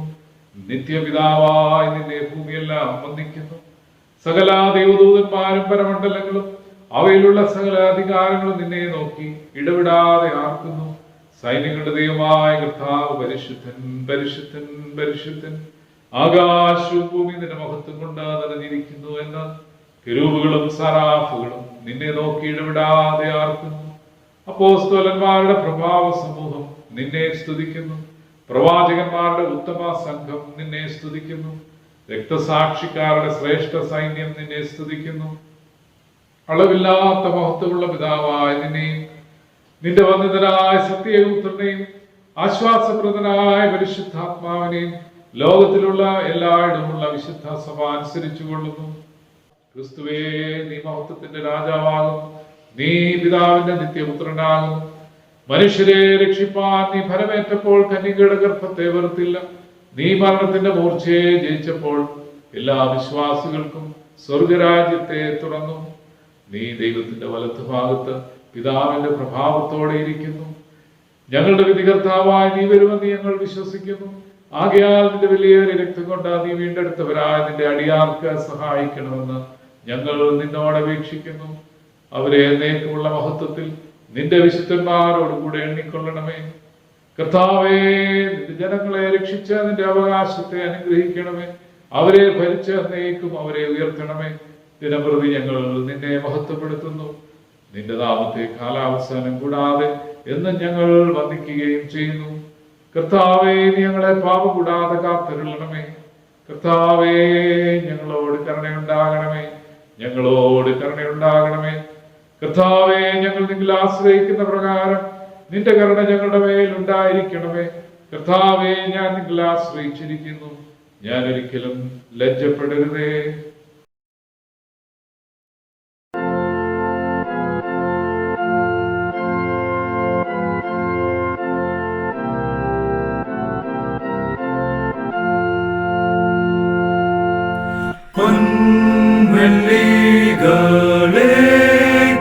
നിത്യപിതാവായി നിന്നെ ഭൂമിയെല്ലാം വന്ദിക്കുന്നു. സകല ദൈവദൂതന്മാരും പരമണ്ഡലങ്ങളും അവയിലുള്ള സകല അധികാരങ്ങളും നിന്നെ നോക്കി ഇടവിടാതെ ആർക്കുന്നു. സൈന്യങ്ങളുടെ ദൈവമായ കർത്താവ് പരിശുദ്ധൻ, പരിശുദ്ധൻ, പരിശുദ്ധൻ. ആകാശവും ഭൂമി നിന്റെ മഹത്വം കൊണ്ട് നിറഞ്ഞിരിക്കുന്നു എന്ന് കെരൂബുകളും സറാഫുകളും നിന്നെ നോക്കി ഇടവിടാതെ ആർക്കുന്നു. അപ്പോസ്തലന്മാരുടെ പ്രഭാവ സമൂഹം നിന്നെ സ്തുതിക്കുന്നു. പ്രവാചകന്മാരുടെ ഉത്തമ സംഘം നിന്നെ സ്തുതിക്കുന്നു. രക്തസാക്ഷിക്കാരുടെ ശ്രേഷ്ഠ സൈന്യം നിന്നെ സ്തുതിക്കുന്നു. അളവില്ലാത്ത മഹത്വമുള്ള പിതാവായ നിന്നെയും നിന്റെ വന്ദിതനായ സത്യപുത്രനെയും ആശ്വാസപ്രദനായ പരിശുദ്ധാത്മാവിനെയും ലോകത്തിലുള്ള എല്ലായിടമുള്ള വിശുദ്ധ സഭ അനുസരിച്ചു കൊള്ളുന്നു. ക്രിസ്തുവേ, നീ മഹത്വത്തിന്റെ രാജാവാകും. നീ പിതാവിന്റെ നിത്യപുത്രനാകും. മനുഷ്യരെ രക്ഷിപ്പാൻ നീ ഫലമേറ്റപ്പോൾ കന്യകയുടെ ഗർഭത്തെ വെറുത്തില്ല. നീ മരണത്തിന്റെ മൂർച്ചയെ ജയിച്ചപ്പോൾ എല്ലാ വിശ്വാസികൾക്കും സ്വർഗരാജ്യത്തെ തുറന്നു. നീ ദൈവത്തിന്റെ വലത്തുഭാഗത്ത് പിതാവിന്റെ പ്രഭാവത്തോടെ ഇരിക്കുന്നു. ഞങ്ങളുടെ വിധികർത്താവായി നീ വരുമെന്ന് ഞങ്ങൾ വിശ്വസിക്കുന്നു. ആകയാൽ നിന്റെ വിലയേറിയ രക്തം കൊണ്ട് നീ വീണ്ടെടുത്തവരായ നിന്റെ അടിയാർക്ക് സഹായിക്കണമെന്ന് ഞങ്ങൾ നിന്നോട് അപേക്ഷിക്കുന്നു. അവരെ എന്നേക്കുമുള്ള മഹത്വത്തിൽ നിന്റെ വിശുദ്ധന്മാരോടുകൂടെ എണ്ണിക്കൊള്ളണമേ. കർത്താവേ, നിന്റെ ജനങ്ങളെ രക്ഷിച്ച് നിന്റെ അവകാശത്തെ അനുഗ്രഹിക്കണമേ. അവരെ ഭരിച്ച് എന്നേക്കും അവരെ ഉയർത്തണമേ. ദിനപ്രതി ഞങ്ങൾ നിന്നെ മഹത്വപ്പെടുത്തുന്നു. നിന്റെ നാമത്തെ കാലാവസാനം കൂടാതെ എന്നും ഞങ്ങൾ വന്ദിക്കുകയും ചെയ്യുന്നു. കർത്താവേ, നീ ഞങ്ങളെ പാപം കൂടാതെ കാത്തരുളണമേ. കർത്താവേ, ഞങ്ങളോട് കരുണയുണ്ടാകണമേ. ഞങ്ങളോട് കരുണയുണ്ടാകണമേ. കർത്താവേ, ഞങ്ങൾ നിന്നിൽ ആശ്രയിക്കുന്ന പ്രകാരം നിന്റെ കരുണ ഞങ്ങളുടെ മേൽ ഉണ്ടായിരിക്കണമേ. കർത്താവേ, ഞാൻ നിന്നിൽ ആശ്രയിച്ചിരിക്കുന്നു. ഞാൻ ഒരിക്കലും ലജ്ജപ്പെടരുതേ.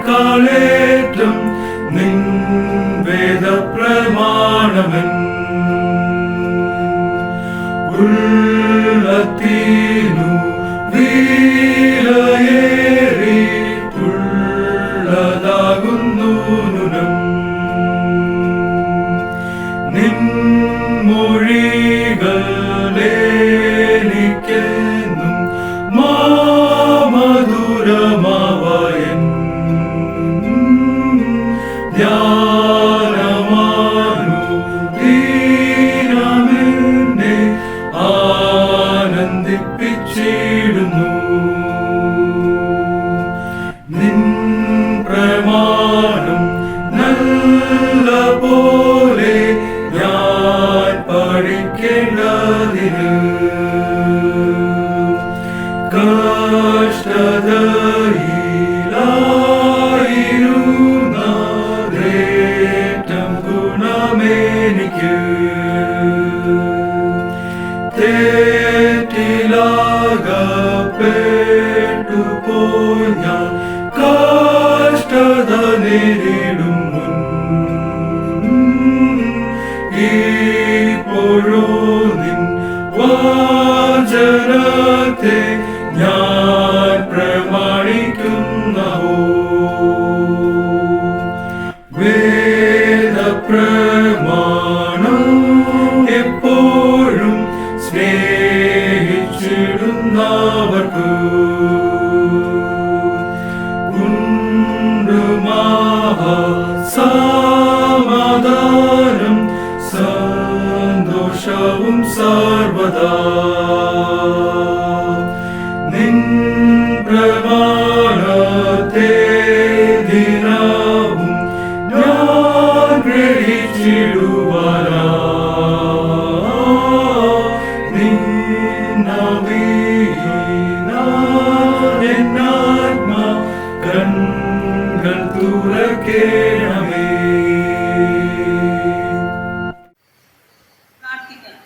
പൊൻവെള്ളികളേക്കാളേറ്റം നിൻ വേദപ്രമാണമെൻ ഉള്ളത്തിനു വിലയേറിയിട്ടുള്ളതാകുന്നു നുനം. നിൻ മൊഴികളെനിക്കെന്നും മധുരമാവയൻ ധ്യാനമാനു ദീനമെന്നെ ആനന്ദിപ്പിച്ചിടുന്നു. നിൻ പ്രമാണം നല്ല പോലെ ഞാൻ പഠിക്കേണ്ടതിന് കഷ്ടതയിലായിരുന്ന ഞാൻ കഷ്ടത നേരിടും മുൻ ഇപ്പോഴോ നിൻ വചനത്തെ ഞാൻ പ്രമാണിക്കുന്നവോ വേദപ്രമാണം എപ്പോഴും സ്നേഹിച്ചിടുന്നവർക്ക് ഉണ്ട് സമാധാനം സന്തോഷവും സർവദാ നിൻ പ്രമാണത്തെ ദിനവും ഞാൻ ഗ്രഹിച്ചിടുവാനാ എന്നാത്മാ കൺകൾ തുറക്കേണമേ. പ്രാർത്ഥിക്കാം.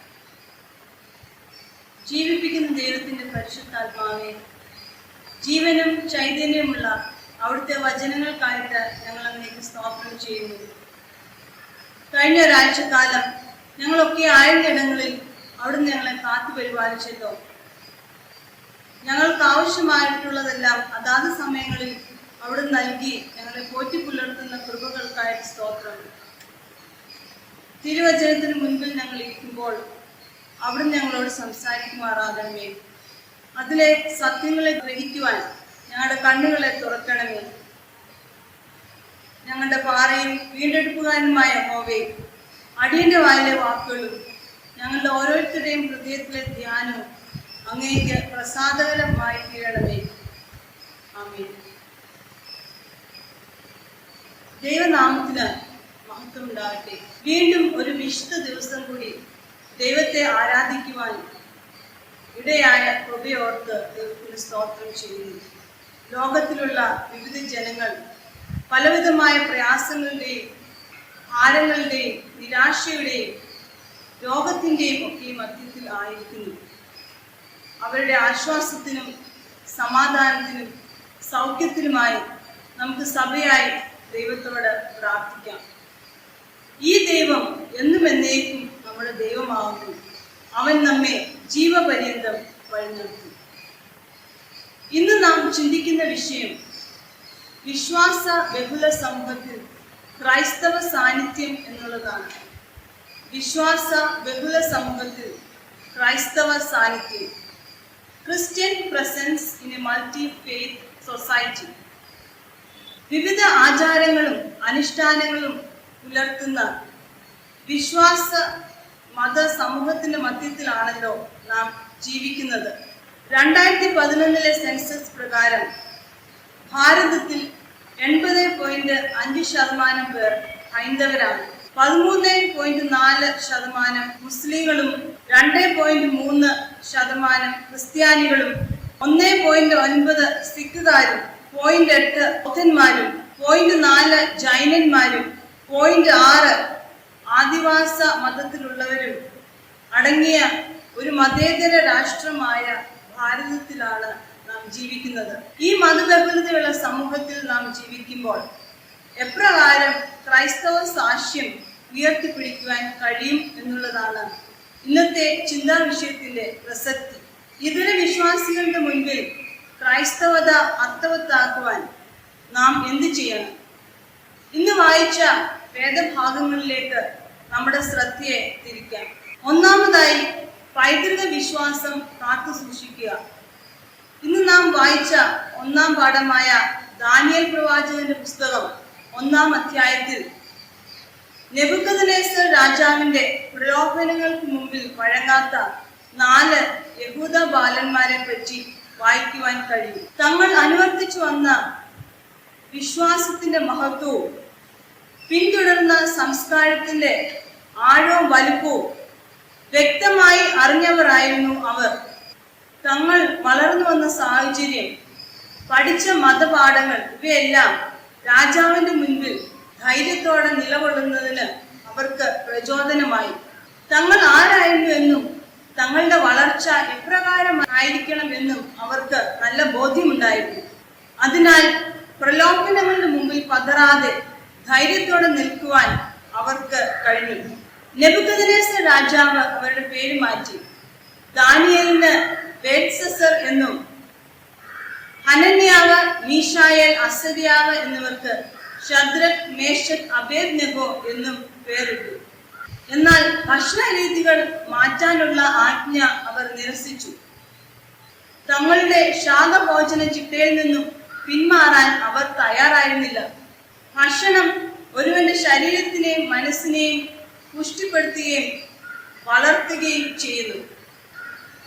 ജീവിപ്പിക്കുന്ന ദൈവത്തിന്റെ പരിശുദ്ധാത്മാവേ, ജീവനും ചൈതന്യമുള്ള അവിടുത്തെ വചനങ്ങൾക്കായിട്ട് ഞങ്ങൾ അങ്ങേക്ക് സ്തോത്രം ചെയ്യുന്നു. കഴിഞ്ഞ ഒരാഴ്ചക്കാലം ഞങ്ങളൊക്കെ ആയിരുന്നിടങ്ങളിൽ അവിടുന്ന് ഞങ്ങളെ കാത്തു പരിപാലിച്ചല്ലോ. ഞങ്ങൾക്ക് ആവശ്യമായിട്ടുള്ളതെല്ലാം അതാത് സമയങ്ങളിൽ അവിടുന്ന് നൽകി ഞങ്ങളെ പോറ്റിപ്പുലർത്തുന്ന കൃപകൾക്കായിട്ട് സ്തോത്രം. തിരുവചനത്തിന് മുൻപിൽ ഞങ്ങൾ ഇരിക്കുമ്പോൾ അവിടുന്ന് ഞങ്ങളോട് സംസാരിക്കുമാറാകണമേ. അതിലെ സത്യങ്ങളെ ഗ്രഹിക്കുവാൻ ഞങ്ങളുടെ കണ്ണുകളെ തുറക്കണമേ. ഞങ്ങളുടെ പാറയും വീണ്ടെടുപ്പുകാരനുമായ യഹോവേ, അടിയന്റെ വായിലെ വാക്കുകളും ഞങ്ങളുടെ ഓരോരുത്തരുടെയും ഹൃദയത്തിലെ ധ്യാനവും അങ്ങേക്ക് പ്രസാദകരമായി തീരണമേ. ആമേൻ. ദൈവനാമത്തിന് മഹത്വം ഉണ്ടാകട്ടെ. വീണ്ടും ഒരു വിശുദ്ധ ദിവസം കൂടി ദൈവത്തെ ആരാധിക്കുവാൻ ഇടയായ കൃപയോർത്ത് ദൈവത്തിന് സ്തോത്രം ചെയ്യുന്നു. ലോകത്തിലുള്ള വിവിധ ജനങ്ങൾ പലവിധമായ പ്രയാസങ്ങളുടെയും ഭാരങ്ങളുടെയും നിരാശയുടെയും രോഗത്തിൻ്റെയും ഒക്കെ മധ്യത്തിൽ ആയിരിക്കുന്നു. അവരുടെ ആശ്വാസത്തിനും സമാധാനത്തിനും സൗഖ്യത്തിനുമായി നമുക്ക് സഭയായി ദൈവത്തോട് പ്രാർത്ഥിക്കാം. ഈ ദൈവം എന്നും എന്നേക്കും നമ്മുടെ ദൈവമാകുന്നു. അവൻ നമ്മെ ജീവപര്യന്തം വഴിനടത്തും. ഇന്ന് നാം ചിന്തിക്കുന്ന വിഷയം വിശ്വാസ ബഹുല സമൂഹത്തിൽ ക്രൈസ്തവ സാന്നിധ്യം എന്നുള്ളതാണ്. വിശ്വാസ ബഹുല സമൂഹത്തിൽ ക്രൈസ്തവ സാന്നിധ്യം, Christian presence in a multi faith society. വിവിധ ആചാരങ്ങളും അനുഷ്ഠാനങ്ങളും പുലർത്തുന്ന വിശ്വാസ മത സമൂഹത്തിന്റെ മധ്യത്തിലാണല്ലോ നാം ജീവിക്കുന്നത്. 2011 സെൻസസ് പ്രകാരം ഭാരതത്തിൽ 80.5% പേർ ഹൈന്ദവരാണ്. 13.4% മുസ്ലിങ്ങളും 2.3% ക്രിസ്ത്യാനികളും 1.9 സിഖുകാരും 0.8 ബൗദ്ധന്മാരും 0.4 ജൈനന്മാരും 0.6 ആദിവാസ മതത്തിലുള്ളവരും അടങ്ങിയ ഒരു മതേതര രാഷ്ട്രമായ ഭാരതത്തിലാണ് നാം ജീവിക്കുന്നത്. ഈ മതബഹുലതയുള്ള സമൂഹത്തിൽ നാം ജീവിക്കുമ്പോൾ എപ്രകാരം ക്രൈസ്തവ സാക്ഷ്യം ഉയർത്തിപ്പിടിക്കുവാൻ കഴിയും എന്നുള്ളതാണ് ഇന്നത്തെ ചിന്താ വിഷയത്തിന്റെ പ്രസക്തി. ഇതര വിശ്വാസികളുടെ മുൻപിൽ ക്രൈസ്തവത അർത്ഥവത്താക്കുവാൻ നാം എന്ത് ചെയ്യണം? ഇന്ന് വായിച്ച വേദഭാഗങ്ങളിലേക്ക് നമ്മുടെ ശ്രദ്ധയെ തിരിക്കാം. ഒന്നാമതായി പൈതൃക വിശ്വാസം കാത്തു സൂക്ഷിക്കുക. ഇന്ന് നാം വായിച്ച ഒന്നാം പാഠമായ ദാനിയേൽ പ്രവാചകന്റെ പുസ്തകം 1-ാം അധ്യായത്തിൽ നെബൂഖദ്നേസർ രാജാവിന്റെ പ്രലോഭനങ്ങൾക്ക് മുമ്പിൽ വഴങ്ങാത്ത 4 യഹൂദ ബാലന്മാരെ പറ്റി വായിക്കുവാൻ കഴിയും. തങ്ങൾ അനുവർത്തിച്ചു വന്ന വിശ്വാസത്തിന്റെ മഹത്വവും പിന്തുടർന്ന സംസ്കാരത്തിന്റെ ആഴവും വലുപ്പവും വ്യക്തമായി അറിഞ്ഞവരായിരുന്നു അവർ. തങ്ങൾ വളർന്നു വന്ന സാഹചര്യം, പഠിച്ച മതപാഠങ്ങൾ ഇവയെല്ലാം രാജാവിന്റെ മുൻപിൽ ധൈര്യത്തോടെ നിലകൊള്ളുന്നതിന് അവർക്ക് പ്രചോദനമായി. തങ്ങൾ ആരായിരുന്നു എന്നും തങ്ങളുടെ വളർച്ച എപ്രകാരം ആയിരിക്കണം എന്നും അവർക്ക് നല്ല ബോധ്യമുണ്ടായിരുന്നു. അതിനാൽ പ്രലോഭനങ്ങളുടെ മുമ്പിൽ പതറാതെ ധൈര്യത്തോടെ നിൽക്കുവാൻ അവർക്ക് കഴിഞ്ഞു. നെബൂഖദ്നേസർ രാജാവ് അവരുടെ പേര് മാറ്റി. ദാനിയേലിന് ബേൽത്ശസ്സർ എന്നും ഹനന്യാവ്, മീശായേൽ, അസര്യാവ് എന്നിവർക്ക് ശദ്രക്, മേശക്, അബേദ്നെഗോ എന്നും പേരിട്ടു. എന്നാൽ ഭക്ഷണ രീതികൾ മാറ്റാനുള്ള ആജ്ഞ അവർ നിരസിച്ചു. തങ്ങളുടെ ശാകഭോജന ചിട്ടയിൽ നിന്നും പിന്മാറാൻ അവർ തയ്യാറായിരുന്നില്ല. ഭക്ഷണം ഒരുവന്റെ ശരീരത്തിനെയും മനസ്സിനെയും പുഷ്ടിപ്പെടുത്തുകയും വളർത്തുകയും ചെയ്യുന്നു.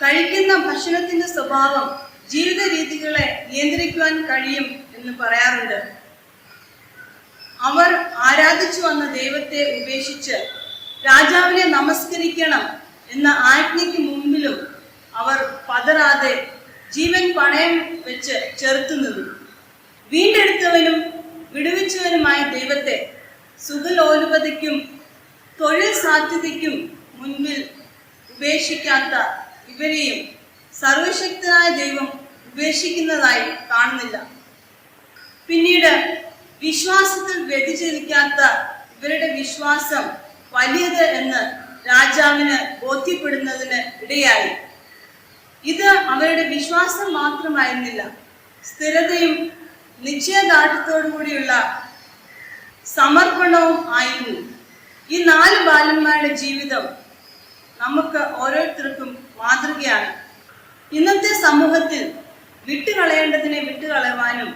കഴിക്കുന്ന ഭക്ഷണത്തിന്റെ സ്വഭാവം ജീവിത രീതികളെ നിയന്ത്രിക്കുവാൻ കഴിയും എന്ന് പറയാറുണ്ട്. അവർ ആരാധിച്ചു വന്ന ദൈവത്തെ ഉപേക്ഷിച്ച് രാജാവിനെ നമസ്കരിക്കണം എന്ന ആജ്ഞയ്ക്ക് മുമ്പിലും അവർ പതറാതെ ജീവൻ പണയം വെച്ച് ചെറുത്തു നിന്നു. വീണ്ടെടുത്തവനും വിടുവിച്ചവനുമായ ദൈവത്തെ സുഖലോലുപതയ്ക്കും തൊഴിൽ സാധ്യതയ്ക്കും മുൻപിൽ ഉപേക്ഷിക്കാത്ത ഇവരെയും സർവശക്തനായ ദൈവം ഉപേക്ഷിക്കുന്നതായി കാണുന്നില്ല. പിന്നീട് വിശ്വാസത്തിൽ വ്യതിചലിക്കാത്ത ഇവരുടെ വിശ്വാസം വലിയത് എന്ന് രാജാവിന് ബോധ്യപ്പെടുന്നതിന് ഇടയായി. ഇത് അവരുടെ വിശ്വാസം മാത്രമായിരുന്നില്ല, സ്ഥിരതയും നിശ്ചയദാർഢ്യത്തോടുകൂടിയുള്ള സമർപ്പണവും ആയിരുന്നു. ഈ 4 ബാലന്മാരുടെ ജീവിതം നമുക്ക് ഓരോരുത്തർക്കും മാതൃകയാണ്. ഇന്നത്തെ സമൂഹത്തിൽ വിട്ടുകളയേണ്ടതിനെ വിട്ടുകളയുവാനും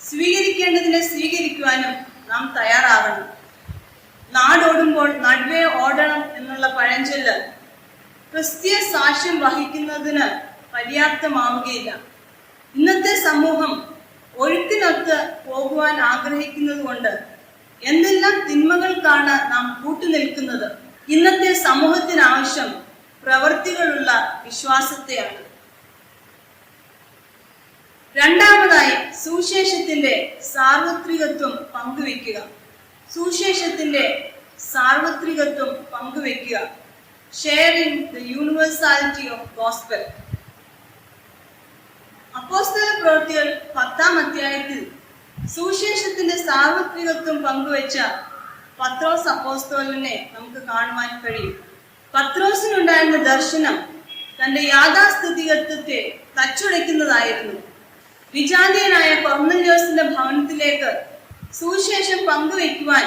സ്വീകരിക്കേണ്ടതിനെ സ്വീകരിക്കുവാനും നാം തയ്യാറാകണം. നാടോടുമ്പോൾ നടുവേ ഓടണം എന്നുള്ള പഴഞ്ചൊല്ല് ക്രിസ്തീയ സാക്ഷ്യം വഹിക്കുന്നതിന് പര്യാപ്തമാവുകയില്ല. ഇന്നത്തെ സമൂഹം ഒഴുക്കിനൊത്ത് പോകുവാൻ ആഗ്രഹിക്കുന്നത് കൊണ്ട് എന്തെല്ലാം തിന്മകൾക്കാണ് നാം കൂട്ടുനിൽക്കുന്നത്. ഇന്നത്തെ സമൂഹത്തിന് ആവശ്യം പ്രവൃത്തികളുള്ള വിശ്വാസത്തെയാണ്. രണ്ടാമതായി സുവിശേഷത്തിന്റെ സാർവത്രികത്വം പങ്കുവെക്കുക. സുവിശേഷത്തിന്റെ സാർവത്രികത്വം പങ്കുവെക്കുക. Sharing the universality of gospel. അപ്പോസ്തല പ്രവൃത്തികൾ 10-ാം അധ്യായത്തിൽ സുവിശേഷത്തിന്റെ സാർവത്രികത്വം പങ്കുവെച്ച പത്രോസ് അപ്പോസ്തലനെ നമുക്ക് കാണുവാൻ കഴിയും. പത്രോസിനുണ്ടായിരുന്ന ദർശനം തന്റെ യാഥാസ്ഥിതികത്വത്തെ തച്ചുടയ്ക്കുന്നതായിരുന്നു. വിജാതീയനായ കൊർന്നല്യോസിന്റെ ഭവനത്തിലേക്ക് സുവിശേഷം പങ്കുവെക്കുവാൻ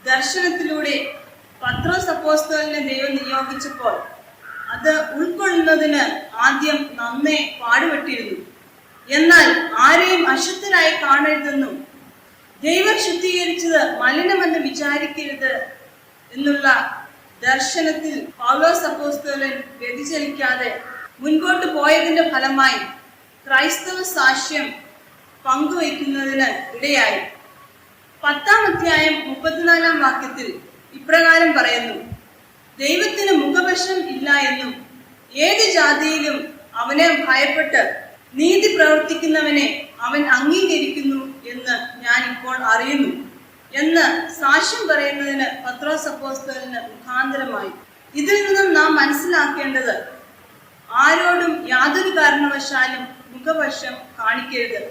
ദർശനത്തിലൂടെ പത്രോസ് അപ്പോസ്തലനെ ദൈവം നിയോഗിച്ചപ്പോൾ അത് ഉൾക്കൊള്ളുന്നതിന് ആദ്യം നന്നേ പാടുപെട്ടിരുന്നു. എന്നാൽ ആരെയും അശുദ്ധരായി കാണരുതെന്നും ദൈവം ശുദ്ധീകരിച്ചത് മലിനമെന്ന് വിചാരിക്കരുത് എന്നുള്ള ദർശനത്തിൽ പൗലോസ് അപ്പോസ്തലൻ വ്യതിചലിക്കാതെ മുൻപോട്ട് പോയതിന്റെ ഫലമായി ക്രൈസ്തവ സാക്ഷ്യം പങ്കുവയ്ക്കുന്നതിന് ഇടയായി. 10-ാം അധ്യായം 34-ാം വാക്യത്തിൽ ഇപ്രകാരം പറയുന്നു: ദൈവത്തിന് മുഖവശം ഇല്ല എന്നും ഏത് ജാതിയിലും അവനെ ഭയപ്പെട്ട് നീതി പ്രവർത്തിക്കുന്നവനെ അവൻ അംഗീകരിക്കുന്നു എന്ന് ഞാൻ ഇപ്പോൾ അറിയുന്നു എന്ന് സാക്ഷ്യം പറയുന്നതിന് പത്രോസ് അപ്പോസ്തലന് മുഖാന്തരമായി. ഇതിൽ നിന്നും നാം മനസ്സിലാക്കേണ്ടത് ആരോടും യാതൊരു കാരണവശാലും മുഖവശം കാണിക്കരുത്.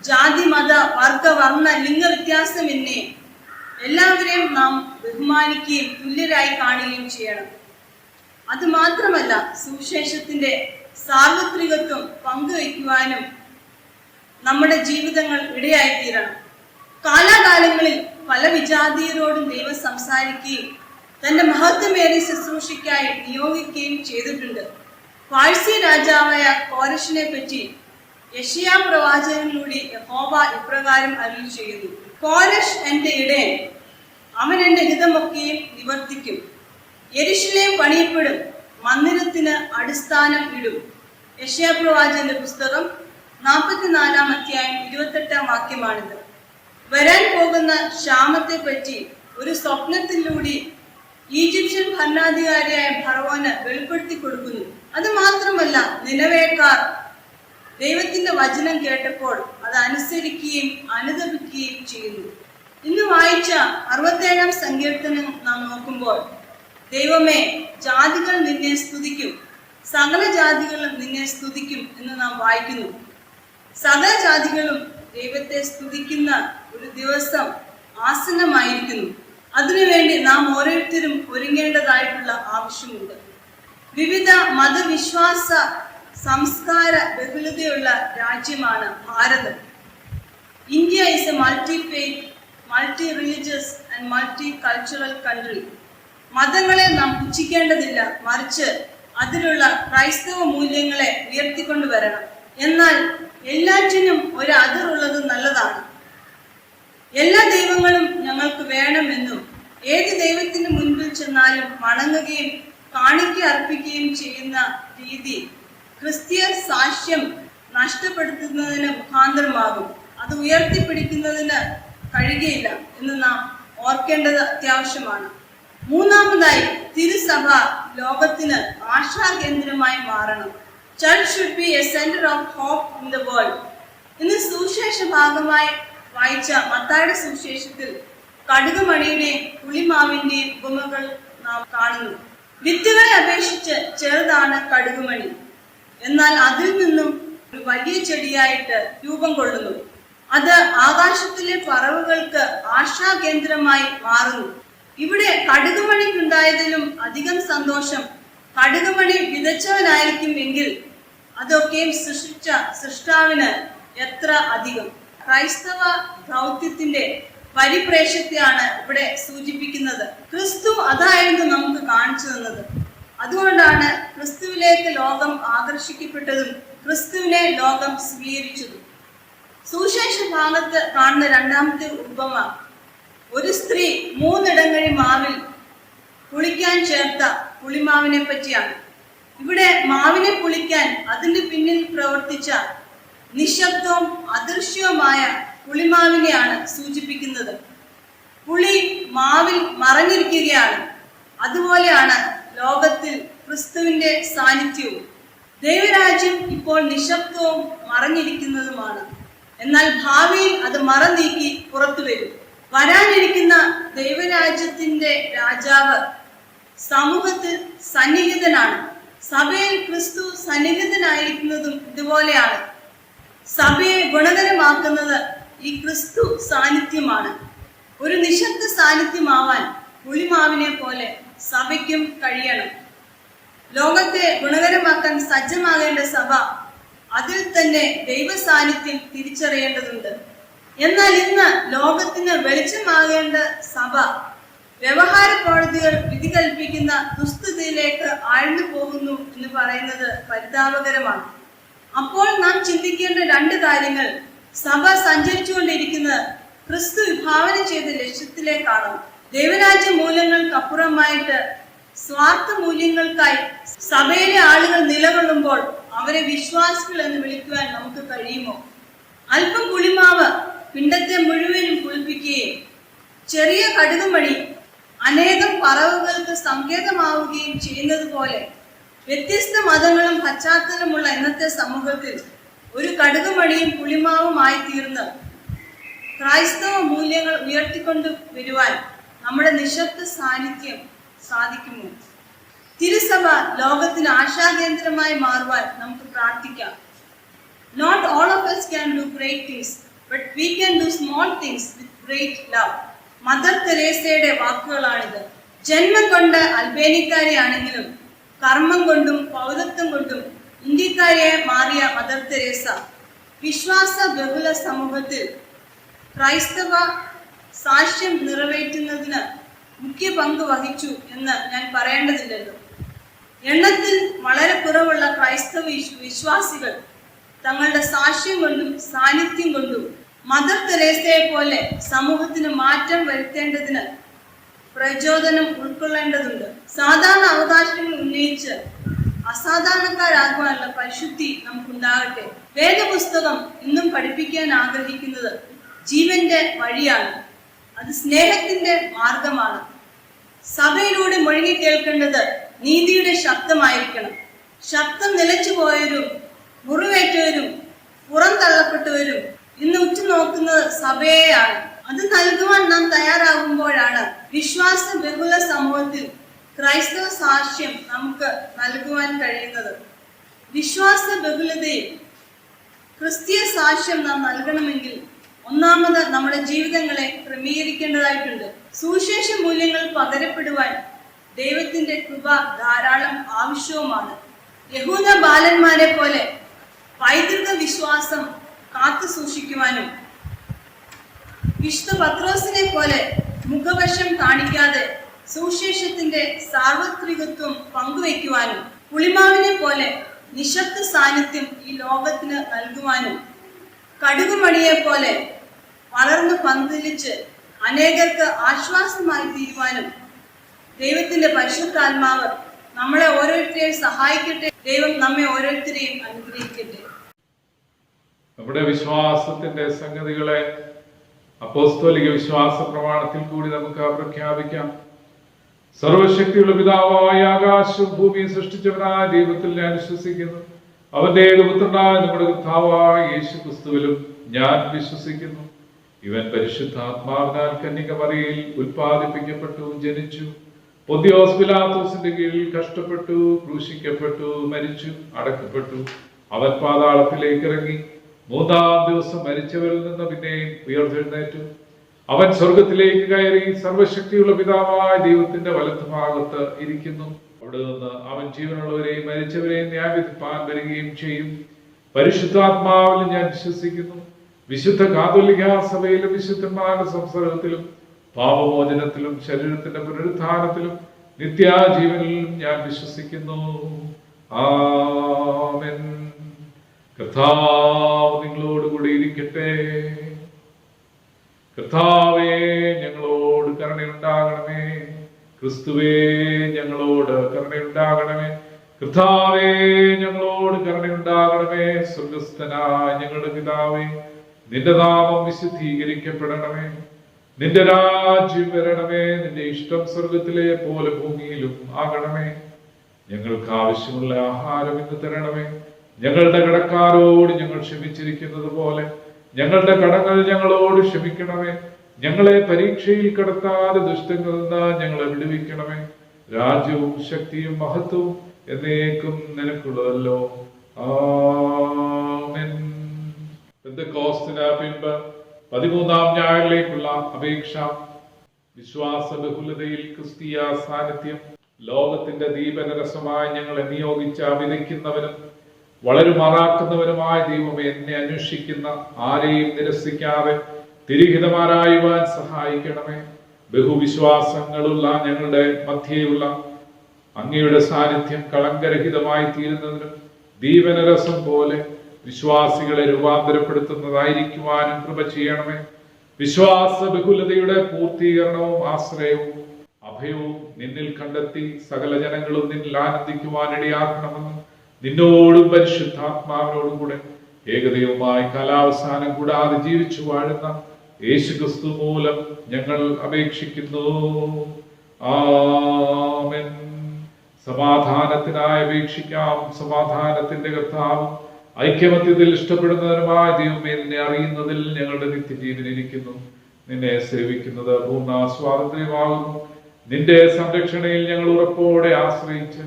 ജാതി, മത, വർഗ, വർണ്ണ, ലിംഗ വ്യത്യാസമെന്നേ എല്ലാവരെയും നാം ബഹുമാനിക്കുകയും തുല്യരായി കാണുകയും ചെയ്യണം. അതുമാത്രമല്ല, സുവിശേഷത്തിന്റെ സാർവത്രികത്വം പങ്കുവയ്ക്കുവാനും നമ്മുടെ ജീവിതങ്ങൾ ഇടയായിത്തീരണം. കാലാകാലങ്ങളിൽ പല വിജാതീയരോടും ദൈവം സംസാരിക്കുകയും തന്റെ മഹത്വമേറിയ ശുശ്രൂഷയ്ക്കായി നിയോഗിക്കുകയും ചെയ്തിട്ടുണ്ട്. പാഴ്സി രാജാവായ കോരശിനെ പറ്റി യെശയ്യാ പ്രവാചകനിലൂടെ യഹോവ ഇപ്രകാരം അരുളി ചെയ്യുന്നു: കോരശ് എന്റെ ഇടയൻ, അവൻ എന്റെ ഹിതമൊക്കെയും നിവർത്തിക്കും. യെരൂശലേം പണിയപ്പെടും, മന്ദിരത്തിന് അടിസ്ഥാനം ഇടും. യെശയ്യാ പ്രവാചകന്റെ പുസ്തകം 44-ാം അധ്യായം 28-ാം വാക്യമാണിത്. വരാൻ പോകുന്ന ക്ഷാമത്തെ പറ്റി ഒരു സ്വപ്നത്തിലൂടെ ഈജിപ്ഷ്യൻ ഭരണാധികാരിയായ ഫറവോന് വെളിപ്പെടുത്തി കൊടുക്കുന്നു. അത് മാത്രമല്ല, നിനവേക്കാർ ദൈവത്തിന്റെ വചനം കേട്ടപ്പോൾ അത് അനുസരിക്കുകയും അനുദപിക്കുകയും ചെയ്യുന്നു. ഇന്ന് വായിച്ച 67-ാം സങ്കീർത്തനം നാം നോക്കുമ്പോൾ, ദൈവമേ, ജാതികൾ നിന്നെ സ്തുതിക്കും, സകല ജാതികളും നിന്നെ സ്തുതിക്കും എന്ന് നാം വായിക്കുന്നു. സകല ജാതികളും ദൈവത്തെ സ്തുതിക്കുന്ന ഒരു ദിവസം ആസന്നമായിരിക്കുന്നു. അതിനുവേണ്ടി നാം ഓരോരുത്തരും ഒരുങ്ങേണ്ടതായിട്ടുള്ള ആവശ്യമുണ്ട്. വിവിധ മതവിശ്വാസ സംസ്കാര ബഹുലതയുള്ള രാജ്യമാണ് ഭാരതം. India is a multi-faith, multi-religious and multi-cultural country. മതങ്ങളെ നാം പുച്ഛിക്കേണ്ടതില്ല, മറിച്ച് അതിലുള്ള ക്രൈസ്തവ മൂല്യങ്ങളെ ഉയർത്തിക്കൊണ്ടുവരണം. എന്നാൽ എല്ലാറ്റിനും ഒരു അതിരുള്ളത് നല്ലതാണ്. എല്ലാ ദൈവങ്ങളും ഞങ്ങൾക്ക് വേണമെന്നും ഏത് ദൈവത്തിന് മുൻപിൽ ചെന്നാലും വണങ്ങുകയും കാണിക്ക അർപ്പിക്കുകയും ചെയ്യുന്ന രീതി ക്രിസ്തീയ സാക്ഷ്യം നഷ്ടപ്പെടുത്തുന്നതിന് മുഖാന്തരമാകും. അത് ഉയർത്തിപ്പിടിക്കുന്നതിന് കഴിയുകയില്ല എന്ന് നാം ഓർക്കേണ്ടത് അത്യാവശ്യമാണ്. മൂന്നാമതായി, തിരുസഭ ലോകത്തിന് ആശാകേന്ദ്രമായി മാറണം. Church should be a center of hope in the world. ഇന്ന് സുവിശേഷ ഭാഗമായി വായിച്ച മത്തായിയുടെ സുവിശേഷത്തിൽ കടുകുമണിയുടെയും പുളിമാവിന്റെയും ഉപമകൾ നാം കാണുന്നു. വിത്തുകളെ അപേക്ഷിച്ച് ചെറുതാണ് കടുകുമണി, എന്നാൽ അതിൽ നിന്നും ഒരു വലിയ ചെടിയായിട്ട് രൂപം കൊള്ളുന്നു. അത് ആകാശത്തിലെ പറവുകൾക്ക് ആശാകേന്ദ്രമായി മാറുന്നു. ഇവിടെ കടുകുമണിക്കുണ്ടായതിലും അധികം സന്തോഷം കടുകുമണി വിതച്ചവനായിരിക്കും എങ്കിൽ അതൊക്കെയും സൃഷ്ടിച്ച സൃഷ്ടാവിന് എത്ര അധികം. ക്രൈസ്തവ ദൗത്യത്തിന്റെ പരിപ്രേക്ഷ്യത്തെയാണ് ഇവിടെ സൂചിപ്പിക്കുന്നത്. ക്രിസ്തു അതായിരുന്നു നമുക്ക് കാണിച്ചു തന്നത്. അതുകൊണ്ടാണ് ക്രിസ്തുവിലേക്ക് ലോകം ആകർഷിക്കപ്പെട്ടതും ക്രിസ്തുവിനെ ലോകം സ്വീകരിച്ചതും. സുവിശേഷ ഭാഗത്ത് കാണുന്ന രണ്ടാമത്തെ ഉപമ ഒരു സ്ത്രീ 3 ഇടങ്ങഴി മാവിൽ പുളിക്കാൻ ചേർത്ത പുളിമാവിനെ പറ്റിയാണ്. ഇവിടെ മാവിനെ പുളിക്കാൻ അതിന്റെ പിന്നിൽ പ്രവർത്തിച്ച നിശബ്ദവും അദൃശ്യവുമായ പുളിമാവിനെയാണ് സൂചിപ്പിക്കുന്നത്. പുളി മാവിൽ മറഞ്ഞിരിക്കുകയാണ്. അതുപോലെയാണ് ലോകത്തിൽ ക്രിസ്തുവിന്റെ സാന്നിധ്യവും. ദൈവരാജ്യം ഇപ്പോൾ നിശബ്ദവും മറഞ്ഞിരിക്കുന്നതുമാണ്. എന്നാൽ ഭാവിയിൽ അത് മറനീക്കി പുറത്തു വരും. വരാനിരിക്കുന്ന ദൈവരാജ്യത്തിന്റെ രാജാവ് സമൂഹത്തിൽ സന്നിഹിതനാണ്. സഭയിൽ ക്രിസ്തു സന്നിഹിതനായിരിക്കുന്നതും ഇതുപോലെയാണ്. സഭയെ ഗുണകരമാക്കുന്നത് ഈ ക്രിസ്തു സാന്നിധ്യമാണ്. ഒരു നിശബ്ദ സാന്നിധ്യമാവാൻ പുളിമാവിനെ പോലെ സഭയ്ക്കും കഴിയണം. ലോകത്തെ ഗുണകരമാക്കാൻ സജ്ജമാകേണ്ട സഭ അതിൽ തന്നെ ദൈവ സാന്നിധ്യം തിരിച്ചറിയേണ്ടതുണ്ട്. എന്നാൽ ഇന്ന് ലോകത്തിന് വെളിച്ചമാകേണ്ട സഭ വ്യവഹാര കോടതികൾ വിധി കൽപ്പിക്കുന്ന ദുസ്ഥിതിയിലേക്ക് ആഴ്ന്നു പോകുന്നു എന്ന് പറയുന്നത് പരിതാപകരമാണ്. അപ്പോൾ നാം ചിന്തിക്കേണ്ട 2 കാര്യങ്ങൾ. സഭ സഞ്ചരിച്ചുകൊണ്ടിരിക്കുന്നത് ക്രിസ്തു വിഭാവന ചെയ്ത ലക്ഷ്യത്തിലേക്കാണ്. ദൈവരാജ്യ മൂല്യങ്ങൾക്കപ്പുറമായിട്ട് സ്വാർത്ഥ മൂല്യങ്ങൾക്കായി സഭയിലെ ആളുകൾ നിലകൊള്ളുമ്പോൾ അവരെ വിശ്വാസികൾ എന്ന് വിളിക്കുവാൻ നമുക്ക് കഴിയുമോ? അല്പം പുളിമാവ് പിണ്ടത്തെ മുഴുവനും പുളിപ്പിക്കുകയും ചെറിയ കടുകുമണി അനേകം പറവുകൾക്ക് സങ്കേതമാവുകയും ചെയ്യുന്നത് പോലെ വ്യത്യസ്ത മതങ്ങളും പശ്ചാത്തലമുള്ള ഇന്നത്തെ സമൂഹത്തിൽ ഒരു കടുകുമണിയും പുളിമാവുമായി തീർന്ന് ക്രൈസ്തവ മൂല്യങ്ങൾ ഉയർത്തിക്കൊണ്ടു വരുവാൻ നമ്മുടെ നിശബ്ദ സാന്നിധ്യം സാധിക്കുമോ? തിരുസഭ ലോകത്തിന് ആശാകേന്ദ്രമായി മാറുവാൻ നമുക്ക് പ്രാർത്ഥിക്കാം. Not all of us can do great things, but we can do small things with great love. Mother തെരേസയുടെ വാക്കുകളാണിത്. ജന്മം കൊണ്ട് അൽബേനിക്കാരിയാണെങ്കിലും കർമ്മം കൊണ്ടും പൗരത്വം കൊണ്ടും ഇന്ത്യക്കാരിയെ മാറിയ മദർ തെരേസ വിശ്വാസ ബഹുല സമൂഹത്തിൽ ക്രൈസ്തവ സാക്ഷ്യം നിറവേറ്റുന്നതിന് മുഖ്യ പങ്ക് വഹിച്ചു എന്ന് ഞാൻ പറയേണ്ടതില്ലല്ലോ. എണ്ണത്തിൽ വളരെ കുറവുള്ള ക്രൈസ്തവ വിശ്വാസികൾ തങ്ങളുടെ സാക്ഷ്യം കൊണ്ടും സാന്നിധ്യം കൊണ്ടും മദർ തെരേസയെ പോലെ സമൂഹത്തിന് മാറ്റം വരുത്തേണ്ടതിന് പ്രചോദനം ഉൾക്കൊള്ളേണ്ടതുണ്ട്. സാധാരണ അവകാശങ്ങൾ ഉന്നയിച്ച് അസാധാരണക്കാരാകുവാനുള്ള പരിശുദ്ധി നമുക്കുണ്ടാകട്ടെ. വേദപുസ്തകം ഇന്നും പഠിപ്പിക്കാൻ ആഗ്രഹിക്കുന്നത് ജീവന്റെ വഴിയാണ്. അത് സ്നേഹത്തിന്റെ മാർഗമാണ്. സഭയിലൂടെ മുഴങ്ങി കേൾക്കേണ്ടത് നീതിയുടെ ശബ്ദമായിരിക്കണം. ശബ്ദം നിലച്ചുപോയവരും മുറിവേറ്റവരും പുറന്തള്ളപ്പെട്ടവരും ഇന്ന് ഉറ്റുനോക്കുന്നത് സഭയെയാണ്. അത് നൽകുവാൻ നാം തയ്യാറാകുമ്പോഴാണ് വിശ്വാസ ബഹുല സമൂഹത്തിൽ ക്രൈസ്തവ സാക്ഷ്യം നമുക്ക് നൽകുവാൻ കഴിയുന്നത്. വിശ്വാസ ബഹുലതയിൽ ക്രിസ്തീയ സാക്ഷ്യം നാം നൽകണമെങ്കിൽ ഒന്നാമത് നമ്മുടെ ജീവിതങ്ങളെ ക്രമീകരിക്കേണ്ടതായിട്ടുണ്ട്. സുവിശേഷ മൂല്യങ്ങൾ പകരപ്പെടുവാൻ ദൈവത്തിന്റെ കൃപ ധാരാളം ആവശ്യവുമാണ്. യഹൂദ ബാലന്മാരെ പോലെ പൈതൃക വിശ്വാസം കാത്തു സൂക്ഷിക്കുവാനും വിശുദ്ധ പത്രോസിനെ പോലെ മുഖവശം കാണിക്കാതെ സുവിശേഷത്തിന്റെ സാർവത്രികത്വം പങ്കുവയ്ക്കുവാനും പുളിമാവിനെ പോലെ നിശബ്ദ സാന്നിധ്യം ഈ ലോകത്തിന് നൽകുവാനും കടുകുമണിയെ പോലെ വളർന്നു പന്തലിച്ച് അനേകർക്ക് ആശ്വാസമായി തീരുവാനും ദൈവത്തിന്റെ പരിശുദ്ധാത്മാവ് നമ്മളെ ഓരോരുത്തരെയും സഹായിക്കട്ടെ. ദൈവം നമ്മെ ഓരോരുത്തരെയും അനുഗ്രഹിക്കട്ടെ. നമ്മുടെ വിശ്വാസത്തിന്റെ സംഗതികളെ അപ്പോസ്തോലിക വിശ്വാസ പ്രമാണത്തിൽ കൂടി നമുക്ക് പ്രഖ്യാപിക്കാം. സർവശക്തിയുള്ള പിതാവായ ആകാശവും ഭൂമിയും സൃഷ്ടിച്ചവനായ ദൈവത്തിൽ ഞാൻ വിശ്വസിക്കുന്നു. അവന്റെ ഏകപുത്രനായ നമ്മുടെ കർത്താവായ യേശു ക്രിസ്തുവിലും ഞാൻ വിശ്വസിക്കുന്നു. ഇവൻ പരിശുദ്ധാത്മാവിനാൽ കന്യകമറിയയിൽ ഉൽപ്പാദിപ്പിക്കപ്പെട്ടു, ജനിച്ചു, പൊന്തിയോസ് പിലാത്തോസിന്റെ കീഴിൽ കഷ്ടപ്പെട്ടു, ക്രൂശിക്കപ്പെട്ടു, മരിച്ചു, അടക്കപ്പെട്ടു. അവൻ പാതാളത്തിലേക്ക് ഇറങ്ങി, മൂന്നാം ദിവസം മരിച്ചവരിൽ നിന്ന് പിന്നെയും ഉയർത്തെഴുന്നേറ്റു. അവൻ സ്വർഗത്തിലേക്ക് കയറി സർവശക്തിയുള്ള പിതാവായ ദൈവത്തിന്റെ വലത്തുഭാഗത്ത് ഇരിക്കുന്നു. അവിടെ നിന്ന് അവൻ ജീവനുള്ളവരെയും മരിച്ചവരെയും ന്യായവിധിപ്പാൻ വരികയും ചെയ്യും. പരിശുദ്ധാത്മാവിലും ഞാൻ വിശ്വസിക്കുന്നു. വിശുദ്ധ കാതോലിക സഭയിലും വിശുദ്ധന്മാരുടെ സംസർഗത്തിലും പാപമോചനത്തിലും ശരീരത്തിന്റെ പുനരുത്ഥാനത്തിലും നിത്യാജീവനിലും ഞാൻ വിശ്വസിക്കുന്നു. ആമേൻ. കർത്താവ് നിങ്ങളോടുകൂടി ഇരിക്കട്ടെ. കർത്താവേ, ഞങ്ങളോട് കരുണയുണ്ടാകണമേ. ക്രിസ്തുവേ, ഞങ്ങളോട് കരുണയുണ്ടാകണമേ. കർത്താവേ, ഞങ്ങളോട് കരുണയുണ്ടാകണമേ. സ്വർഗസ്ഥനായ ഞങ്ങളുടെ പിതാവേ, നിന്റെ നാമം വിശുദ്ധീകരിക്കപ്പെടണമേ. നിന്റെ രാജ്യം വരണമേ. നിന്റെ ഇഷ്ടം സ്വർഗത്തിലെ പോലെ ഭൂമിയിലും ആകണമേ. ഞങ്ങൾക്ക് ആവശ്യമുള്ള ആഹാരം ഇന്ന് തരണമേ. ഞങ്ങളുടെ കടക്കാരോട് ഞങ്ങൾ ക്ഷമിച്ചിരിക്കുന്നത് പോലെ ഞങ്ങളുടെ കടങ്ങൾ ഞങ്ങളോട് ക്ഷമിക്കണമേ. ഞങ്ങളെ പരീക്ഷയിൽ കടത്താതെ ദുഷ്ടങ്ങളിൽ നിന്ന് ഞങ്ങളെ വിടുവിക്കണമേ. രാജ്യവും ശക്തിയും മഹത്വവും എന്നേക്കും നിനക്കുള്ളതല്ലോ. ആമേൻ. പെന്തക്കോസ്തിന് പിൻപ് 13-ാം ഞായറിലേക്കുള്ള അപേക്ഷ. വിശ്വാസ ബഹുലതയിൽ ക്രിസ്തീയ സാന്നിധ്യം. ലോകത്തിന്റെ ദീപനരസമായി ഞങ്ങളെ നിയോഗിച്ച വിതയ്ക്കുന്നവനും വളരുമാറാക്കുന്നവനുമായ ദൈവമേ, എന്നെ അന്വേഷിക്കുന്ന ആരെയും നിരസിക്കാതെ തിരിഹിതമാരായുവാൻ സഹായിക്കണമേ. ബഹുവിശ്വാസങ്ങളുള്ള ഞങ്ങളുടെ മധ്യേയുള്ള അങ്ങയുടെ സാന്നിധ്യം കളങ്കരഹിതമായി തീരുന്നതിനും ദീപനരസം പോലെ വിശ്വാസികളെ രൂപാന്തരപ്പെടുത്തുന്നതായിരിക്കുവാനും കൃപ ചെയ്യണമേ. വിശ്വാസ ബഹുലതയുടെ പൂർത്തീകരണവും ആശ്രയവും അഭയവും നിന്നിൽ കണ്ടെത്തി സകല ജനങ്ങളും നിന്നിൽ ആനന്ദിക്കുവാനിടയാക്കണമെന്നും നിന്നോടും പരിശുദ്ധാത്മാവിനോടും കൂടെ ഏകദൈവമായി കാലാവസാനം കൂടാതെ ജീവിച്ചു വാഴുന്ന യേശുക്രിസ്തു മൂലം ഞങ്ങൾ അപേക്ഷിക്കുന്നു. ആമേൻ. സമാധാനത്തിനായി അപേക്ഷിക്കാം. സമാധാനത്തിന്റെ കർത്താവും ഐക്യമത്യത്തിൽ ഇഷ്ടപ്പെടുന്നവരുമായ ദൈവമേ, നിന്നെ അറിയുന്നതിൽ ഞങ്ങളുടെ നിത്യജീവൻ ഇരിക്കുന്നു. നിന്നെ സേവിക്കുന്നത് പൂർണ്ണ സ്വാതന്ത്ര്യമാകുന്നു. നിന്റെ സംരക്ഷണയിൽ ഞങ്ങൾ ഉറപ്പോടെ ആശ്രയിച്ച്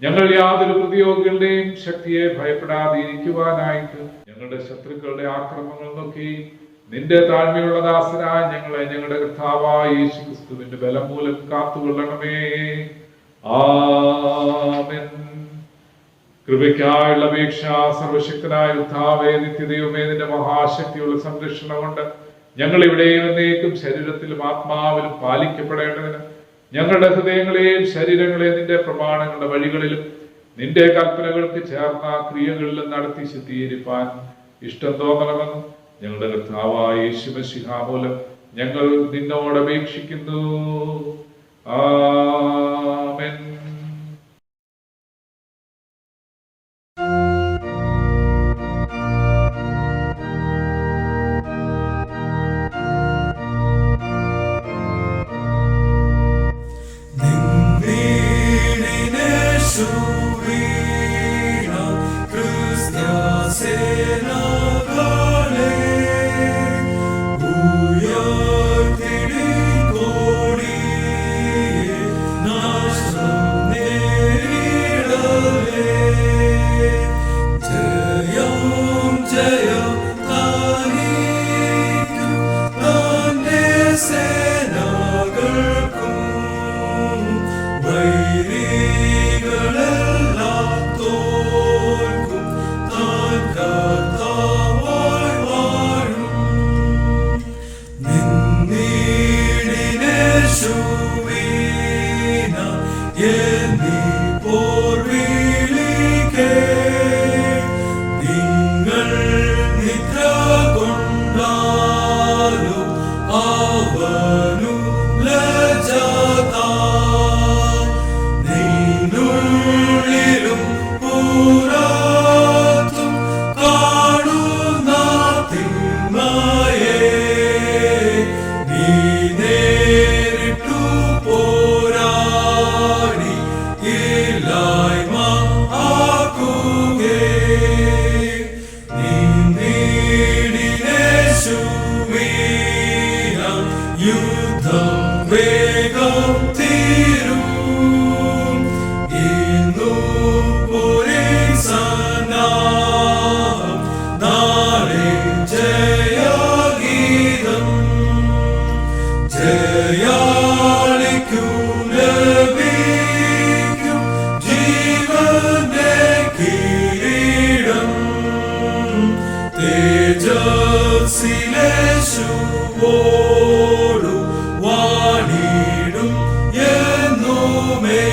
ഞങ്ങൾ യാതൊരു പ്രതിയോഗികളുടെയും ശക്തിയെ ഭയപ്പെടാതെ ഇരിക്കുവാനായിട്ട് ഞങ്ങളുടെ ശത്രുക്കളുടെ ആക്രമണങ്ങൾ നോക്കി നിന്റെ താഴ്മയുള്ള ദാസനായ ഞങ്ങളെ ഞങ്ങളുടെ കർത്താവായ യേശു ക്രിസ്തുവിന്റെ ബലം മൂലം കാത്തുകൊള്ളണമേ. ആമേൻ. കൃപയ്ക്കായുള്ള അപേക്ഷ. സർവശക്തനായ കർത്താവേ, നിത്യദൈവമേ, നിന്റെ മഹാശക്തിയുള്ള സംരക്ഷണം കൊണ്ട് ഞങ്ങൾ ഇവിടെയും എന്നേക്കും ശരീരത്തിലും ആത്മാവിലും പാലിക്കപ്പെടേണ്ടതിന് ഞങ്ങളുടെ ഹൃദയങ്ങളെയും ശരീരങ്ങളെയും നിന്റെ പ്രമാണങ്ങളുടെ വഴികളിലും നിന്റെ കൽപ്പനകൾക്ക് ചേർന്ന ക്രിയകളിലും നടത്തി ശുദ്ധീകരിപ്പാൻ ഇഷ്ടം തോന്നണമെന്നും ഞങ്ങളുടെ കർത്താവായ യേശു മശിഹാ മൂലം ഞങ്ങൾ നിന്നോട് അപേക്ഷിക്കുന്നു. ആമേൻ. Nashta വേഗം തീരും ഇന്നു പോരെ സന്നാഹം നാളെ ജയഗീതം ജയാളിക്കും ലഭിക്കും ജീവന്റെ കിരീടം തേജസ്സിലേശുവോടു വാണിടും എന്നുമേ.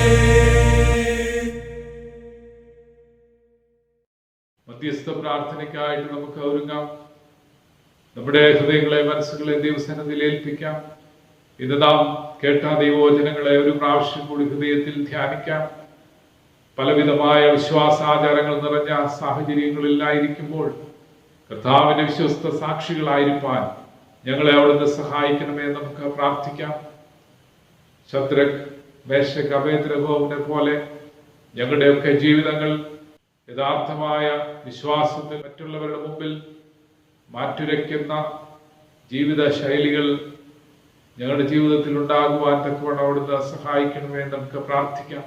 മധ്യസ്ഥ പ്രാർത്ഥനയ്ക്കായിട്ട് നമുക്ക് ഒരുങ്ങാം. നമ്മുടെ ഹൃദയങ്ങളെ മനസ്സുകളെ ദൈവസന്നിധിയിൽ ഏൽപ്പിക്കാം. ഇന്ന് നാം കേട്ട ദൈവവചനങ്ങളെ ഒരു പ്രാവശ്യം കൂടി ഹൃദയത്തിൽ ധ്യാനിക്കാം. പലവിധമായ വിശ്വാസാചാരങ്ങൾ നിറഞ്ഞ സാഹചര്യങ്ങളിലായിരിക്കുമ്പോൾ കർത്താവിന്റെ വിശ്വസ്ത സാക്ഷികളായിരിക്കാൻ ഞങ്ങളെ അവിടുന്ന് സഹായിക്കണമേ നമുക്ക് പ്രാർത്ഥിക്കാം. ശദ്രക്, മേശക്, അബേദ്നെഗോവിനെ പോലെ ഞങ്ങളുടെയൊക്കെ ജീവിതങ്ങൾ യഥാർത്ഥമായ വിശ്വാസത്തിൽ മറ്റുള്ളവരുടെ മുമ്പിൽ മാറ്റുരയ്ക്കുന്ന ജീവിത ശൈലികൾ ഞങ്ങളുടെ ജീവിതത്തിൽ ഉണ്ടാകുവാൻ തക്കവണ്ണം അവിടുന്ന് സഹായിക്കണമേ നമുക്ക് പ്രാർത്ഥിക്കാം.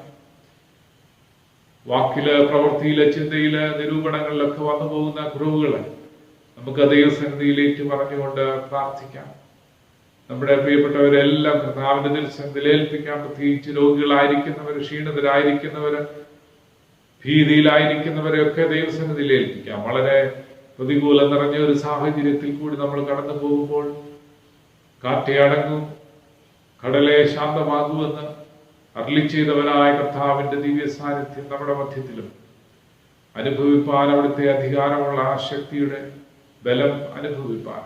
വാക്കില്, പ്രവൃത്തിയില്, ചിന്തയില്, നിരൂപണങ്ങളിലൊക്കെ വന്നു പോകുന്ന കുറവുകളെ നമുക്ക് ദൈവസന്നിധിയിലേക്ക് പറഞ്ഞുകൊണ്ട് പ്രാർത്ഥിക്കാം. നമ്മുടെ പ്രിയപ്പെട്ടവരെല്ലാം കർത്താവിന്റെ തിരുസന്നിധിയിൽ ഏൽപ്പിക്കാം. പ്രത്യേകിച്ച് രോഗികളായിരിക്കുന്നവര്, ക്ഷീണിതരായിരിക്കുന്നവര്, ഭീതിയിലായിരിക്കുന്നവരെയൊക്കെ ദൈവസന്നിധിയിൽ ഏൽപ്പിക്കാം. വളരെ പ്രതികൂലം നിറഞ്ഞ ഒരു സാഹചര്യത്തിൽ കൂടി നമ്മൾ കടന്നു പോകുമ്പോൾ കാറ്റെ അടങ്ങും, കടലെ ശാന്തമാകുമെന്ന് അരുളി ചെയ്തവനായ കർത്താവിന്റെ ദിവ്യ സാന്നിധ്യം നമ്മുടെ മധ്യത്തിലും അനുഭവിപ്പാൻ, അവിടുത്തെ അധികാരമുള്ള ആ ശക്തിയുടെ ബലം അനുഭവിപ്പാൻ,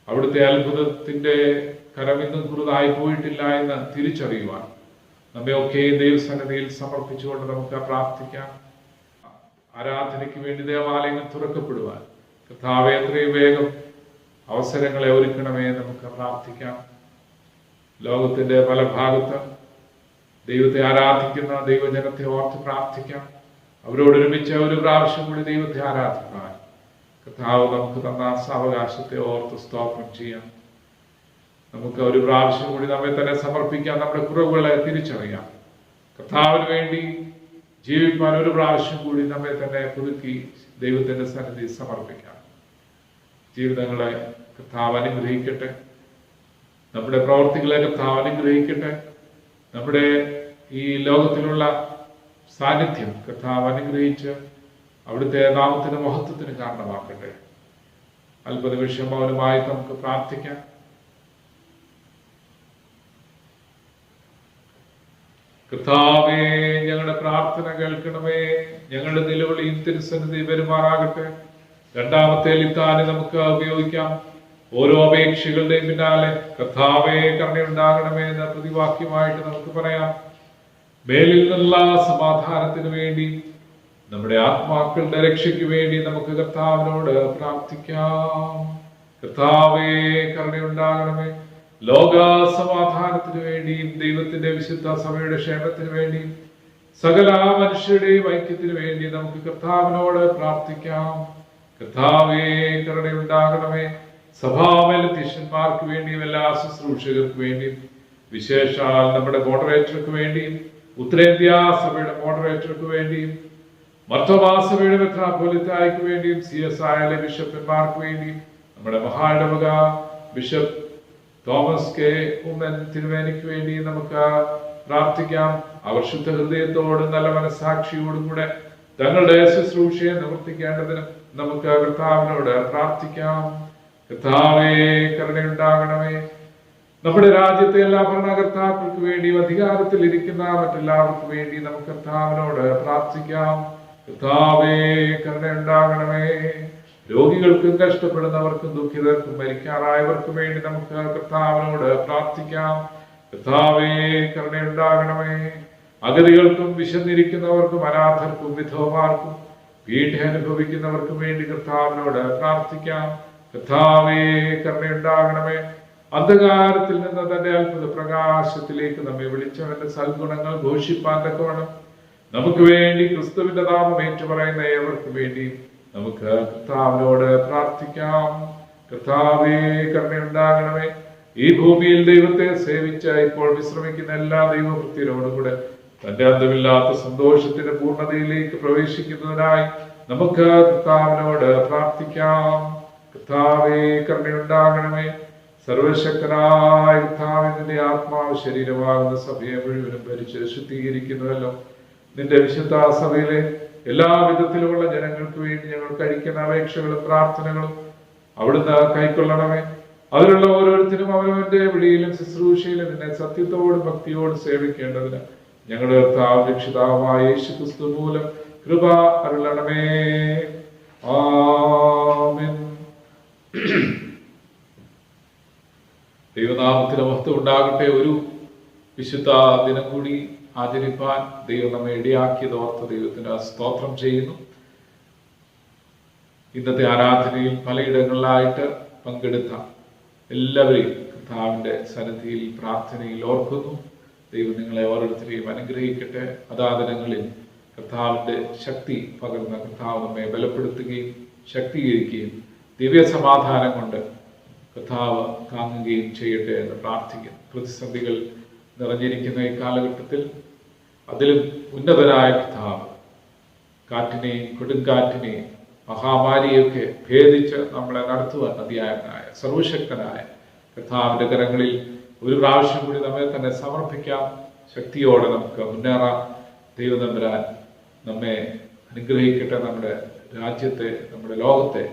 അവിടുത്തെ അത്ഭുതത്തിന്റെ കരമിന്നും കുറുതായി പോയിട്ടില്ല എന്ന് തിരിച്ചറിയുവാൻ നമ്മയൊക്കെ ദൈവസന്നിധിയിൽ സമർപ്പിച്ചുകൊണ്ട് നമുക്ക് പ്രാർത്ഥിക്കാം. ആരാധനയ്ക്ക് വേണ്ടി ദേവാലയങ്ങൾ തുറക്കപ്പെടുവാൻ കർത്താവേ എത്രയും വേഗം അവസരങ്ങളെ ഒരുക്കണമേ നമുക്ക് പ്രാർത്ഥിക്കാം. ലോകത്തിന്റെ പല ഭാഗത്ത് ദൈവത്തെ ആരാധിക്കുന്ന ദൈവജനത്തെ ഓർത്ത് പ്രാർത്ഥിക്കാം. അവരോടൊരുമിച്ച് ഒരു പ്രാവശ്യം കൂടി ദൈവത്തെ ആരാധിക്കാൻ കർത്താവ് നമുക്ക് തന്ന സാവകാശത്തെ ഓർത്ത് സ്തോത്രം ചെയ്യാം. നമുക്ക് ഒരു പ്രാവശ്യം കൂടി നമ്മെ തന്നെ സമർപ്പിക്കാം. നമ്മുടെ കുറവുകളെ തിരിച്ചറിയാം. കർത്താവിന് വേണ്ടി ജീവിപ്പാൻ ഒരു പ്രാവശ്യം കൂടി നമ്മെ തന്നെ പുതുക്കി ദൈവത്തിന്റെ സന്നിധി സമർപ്പിക്കാം. ജീവിതങ്ങളെ കർത്താവ് അനുഗ്രഹിക്കട്ടെ. നമ്മുടെ പ്രവർത്തികളെ കർത്താവ് അനുഗ്രഹിക്കട്ടെ. നമ്മുടെ ഈ ലോകത്തിലുള്ള സാന്നിധ്യം കർത്താവ് അനുഗ്രഹിച്ച് അവിടുത്തെ നാമത്തിന് മഹത്വത്തിന് കാരണമാക്കട്ടെ. അല്പനിമിഷം മൗനമായി നമുക്ക് പ്രാർത്ഥിക്കാം. കർത്താവേ, ഞങ്ങളുടെ പ്രാർത്ഥന കേൾക്കണമേ. ഞങ്ങളുടെ നിലവിളിയും തിരുസന്നിധി പെരുമാറാകട്ടെ. രണ്ടാമത്തെ ലിത്താനെ നമുക്ക് ഉപയോഗിക്കാം. ഓരോ അപേക്ഷകളുടെയും പിന്നാലെ കർത്താവേ കരുണയുണ്ടാകണമേ എന്ന പ്രതിവാക്യമായിട്ട് നമുക്ക് പറയാം. മേലിൽ നിന്നുള്ള സമാധാനത്തിന് വേണ്ടി, നമ്മുടെ ആത്മാക്കളുടെ രക്ഷയ്ക്ക് വേണ്ടി നമുക്ക് കർത്താവിനോട് പ്രാർത്ഥിക്കാം. കർത്താവേ കരുണയുണ്ടാകണമേ. ലോക സമാധാനത്തിന് വേണ്ടിയും ദൈവത്തിന്റെ വിശുദ്ധ സഭയുടെ ക്ഷേമത്തിന് വേണ്ടിയും സകല മനുഷ്യരുടെയും ഐക്യത്തിന് വേണ്ടി നമുക്ക് കർത്താവിനോട് പ്രാർത്ഥിക്കാം. കർത്താവേ കരുണയുണ്ടാകണമേ. സഭാമേലധ്യക്ഷന്മാർക്ക് വേണ്ടിയും എല്ലാ ശുശ്രൂഷകർക്ക് വേണ്ടിയും, വിശേഷാൽ നമ്മുടെ മോഡറേറ്റർക്ക് വേണ്ടിയും, ഉത്തരേന്ത്യാ സഭയുടെ മോഡറേറ്റർക്ക് വേണ്ടിയും, മർത്തോമാ സഭയുടെ മെത്രാപ്പോലിത്തായ്ക്ക് വേണ്ടിയും, CSI ബിഷപ്പന്മാർക്ക് വേണ്ടിയും, നമ്മുടെ മഹാഇടവക ബിഷപ്പ് തോമസ് കെ ഉമ്മൻ തിരുവേനിക്ക് വേണ്ടി നമുക്ക് പ്രാർത്ഥിക്കാം. അവർ ശുദ്ധ ഹൃദയത്തോടും നല്ല മനസ്സാക്ഷിയോടും കൂടെ തങ്ങളുടെ ശുശ്രൂഷയെ നിവർത്തിക്കേണ്ടതിന് നമുക്ക് കർത്താവിനോട് പ്രാർത്ഥിക്കാം. കർത്താവേ കരുണയുണ്ടാകണമേ. നമ്മുടെ രാജ്യത്തെ എല്ലാ ഭരണകർത്താക്കൾക്ക് വേണ്ടിയും അധികാരത്തിൽ ഇരിക്കുന്ന മറ്റെല്ലാവർക്കും വേണ്ടി നമുക്ക് കർത്താവിനോട് പ്രാർത്ഥിക്കാം. കർത്താവേ കരുണയുണ്ടാകണമേ. രോഗികൾക്കും കഷ്ടപ്പെടുന്നവർക്കും ദുഃഖിതർക്കും മരിക്കാറായവർക്കും വേണ്ടി നമുക്ക് കർത്താവിനോട് പ്രാർത്ഥിക്കാം. കർത്താവേ കരുണയുണ്ടാകണമേ. അഗതികൾക്കും വിശന്നിരിക്കുന്നവർക്കും അനാഥർക്കും വിധവമാർക്കും പീഡ അനുഭവിക്കുന്നവർക്കും വേണ്ടി കർത്താവിനോട് പ്രാർത്ഥിക്കാം. കർത്താവേ കരുണയുണ്ടാകണമേ. അന്ധകാരത്തിൽ നിന്ന് തന്റെ അത്ഭുത പ്രകാശത്തിലേക്ക് നമ്മെ വിളിച്ചവന്റെ സൽഗുണങ്ങൾ ഘോഷിപ്പാൻ തക്കവണ്ണം നമുക്ക് വേണ്ടി ക്രിസ്തുവിന്റെ നാമം ഏറ്റുപറയുന്ന ഏവർക്കും വേണ്ടി നമുക്ക് കർത്താവിനോട് പ്രാർത്ഥിക്കാം. കർത്താവേ കരുണയുണ്ടാകണമേ. ഈ ഭൂമിയിൽ ദൈവത്തെ സേവിച്ച ഇപ്പോൾ വിശ്രമിക്കുന്ന എല്ലാ ദൈവഭക്തിയോടുകൂടെ തന്റെ അന്തമില്ലാത്ത സന്തോഷത്തിന്റെ പൂർണ്ണതയിലേക്ക് പ്രവേശിക്കുന്നതിനായി നമുക്ക് കർത്താവിനോട് പ്രാർത്ഥിക്കാം. കർത്താവേ, കരുണയുണ്ടാകണമേ. സർവശക്തനായ കർത്താവേ, നിന്റെ ആത്മാവ് ശരീരമാകുന്ന സഭയെ മുഴുവനും ഭരിച്ച് ശുദ്ധീകരിക്കുന്നുവല്ലോ. നിന്റെ വിശുദ്ധ സഭയിലെ എല്ലാ വിധത്തിലുമുള്ള ജനങ്ങൾക്ക് വേണ്ടി ഞങ്ങൾ കഴിക്കുന്ന അപേക്ഷകളും പ്രാർത്ഥനകളും അവിടുന്ന് കൈക്കൊള്ളണമേ. അതിലുള്ള ഓരോരുത്തരും അവരവന്റെ വിളിയിലും ശുശ്രൂഷയിലും നിന്നെ സത്യത്തോടും ഭക്തിയോടും സേവിക്കേണ്ടതിന് ഞങ്ങളുടെ കർത്താവ് രക്ഷിതാവായ യേശുക്രിസ്തു മൂലം കൃപ അരുളണമേ. ആമേൻ. ദൈവനാമത്തിന് മഹത്വം ഉണ്ടാകട്ടെ. ഒരു വിശുദ്ധ ദിനം കൂടി ആചരിപ്പാൻ ദൈവം നമ്മെ ഇടയാക്കിയതോർത്ത് ദൈവത്തിന് സ്തോത്രം ചെയ്യുന്നു. ഇന്നത്തെ ആരാധനയിൽ പലയിടങ്ങളിലായിട്ട് പങ്കെടുത്ത എല്ലാവരെയും കർത്താവിൻ്റെ സന്നിധിയിൽ പ്രാർത്ഥനയിൽ ഓർക്കുന്നു. ദൈവം നിങ്ങളെ ഓരോരുത്തരെയും അനുഗ്രഹിക്കട്ടെ. അതാദിനങ്ങളിൽ കർത്താവിൻ്റെ ശക്തി പകർന്ന കർത്താവ് നമ്മെ ബലപ്പെടുത്തുകയും ശക്തീകരിക്കുകയും ദിവ്യ സമാധാനം കൊണ്ട് കർത്താവ് താങ്ങുകയും ചെയ്യട്ടെ എന്ന് പ്രാർത്ഥിക്കുന്നു. പ്രതിസന്ധികൾ നിറഞ്ഞിരിക്കുന്ന ഈ കാലഘട്ടത്തിൽ അതിലും ഉന്നതനായ കർത്താവ് കാറ്റിനെയും കൊടുങ്കാറ്റിനെയും മഹാമാരിയൊക്കെ ഭേദിച്ച് നമ്മളെ നടത്തുവാൻ മതിയായവനായ സർവശക്തനായ കർത്താവിൻ്റെ കരങ്ങളിൽ ഒരു പ്രാവശ്യം കൂടി നമ്മെ തന്നെ സമർപ്പിക്കാം. ശക്തിയോടെ നമുക്ക് മുന്നേറാം. ദൈവതമ്പുരാൻ നമ്മെ അനുഗ്രഹിക്കട്ടെ. നമ്മുടെ രാജ്യത്തെ, നമ്മുടെ ലോകത്തെ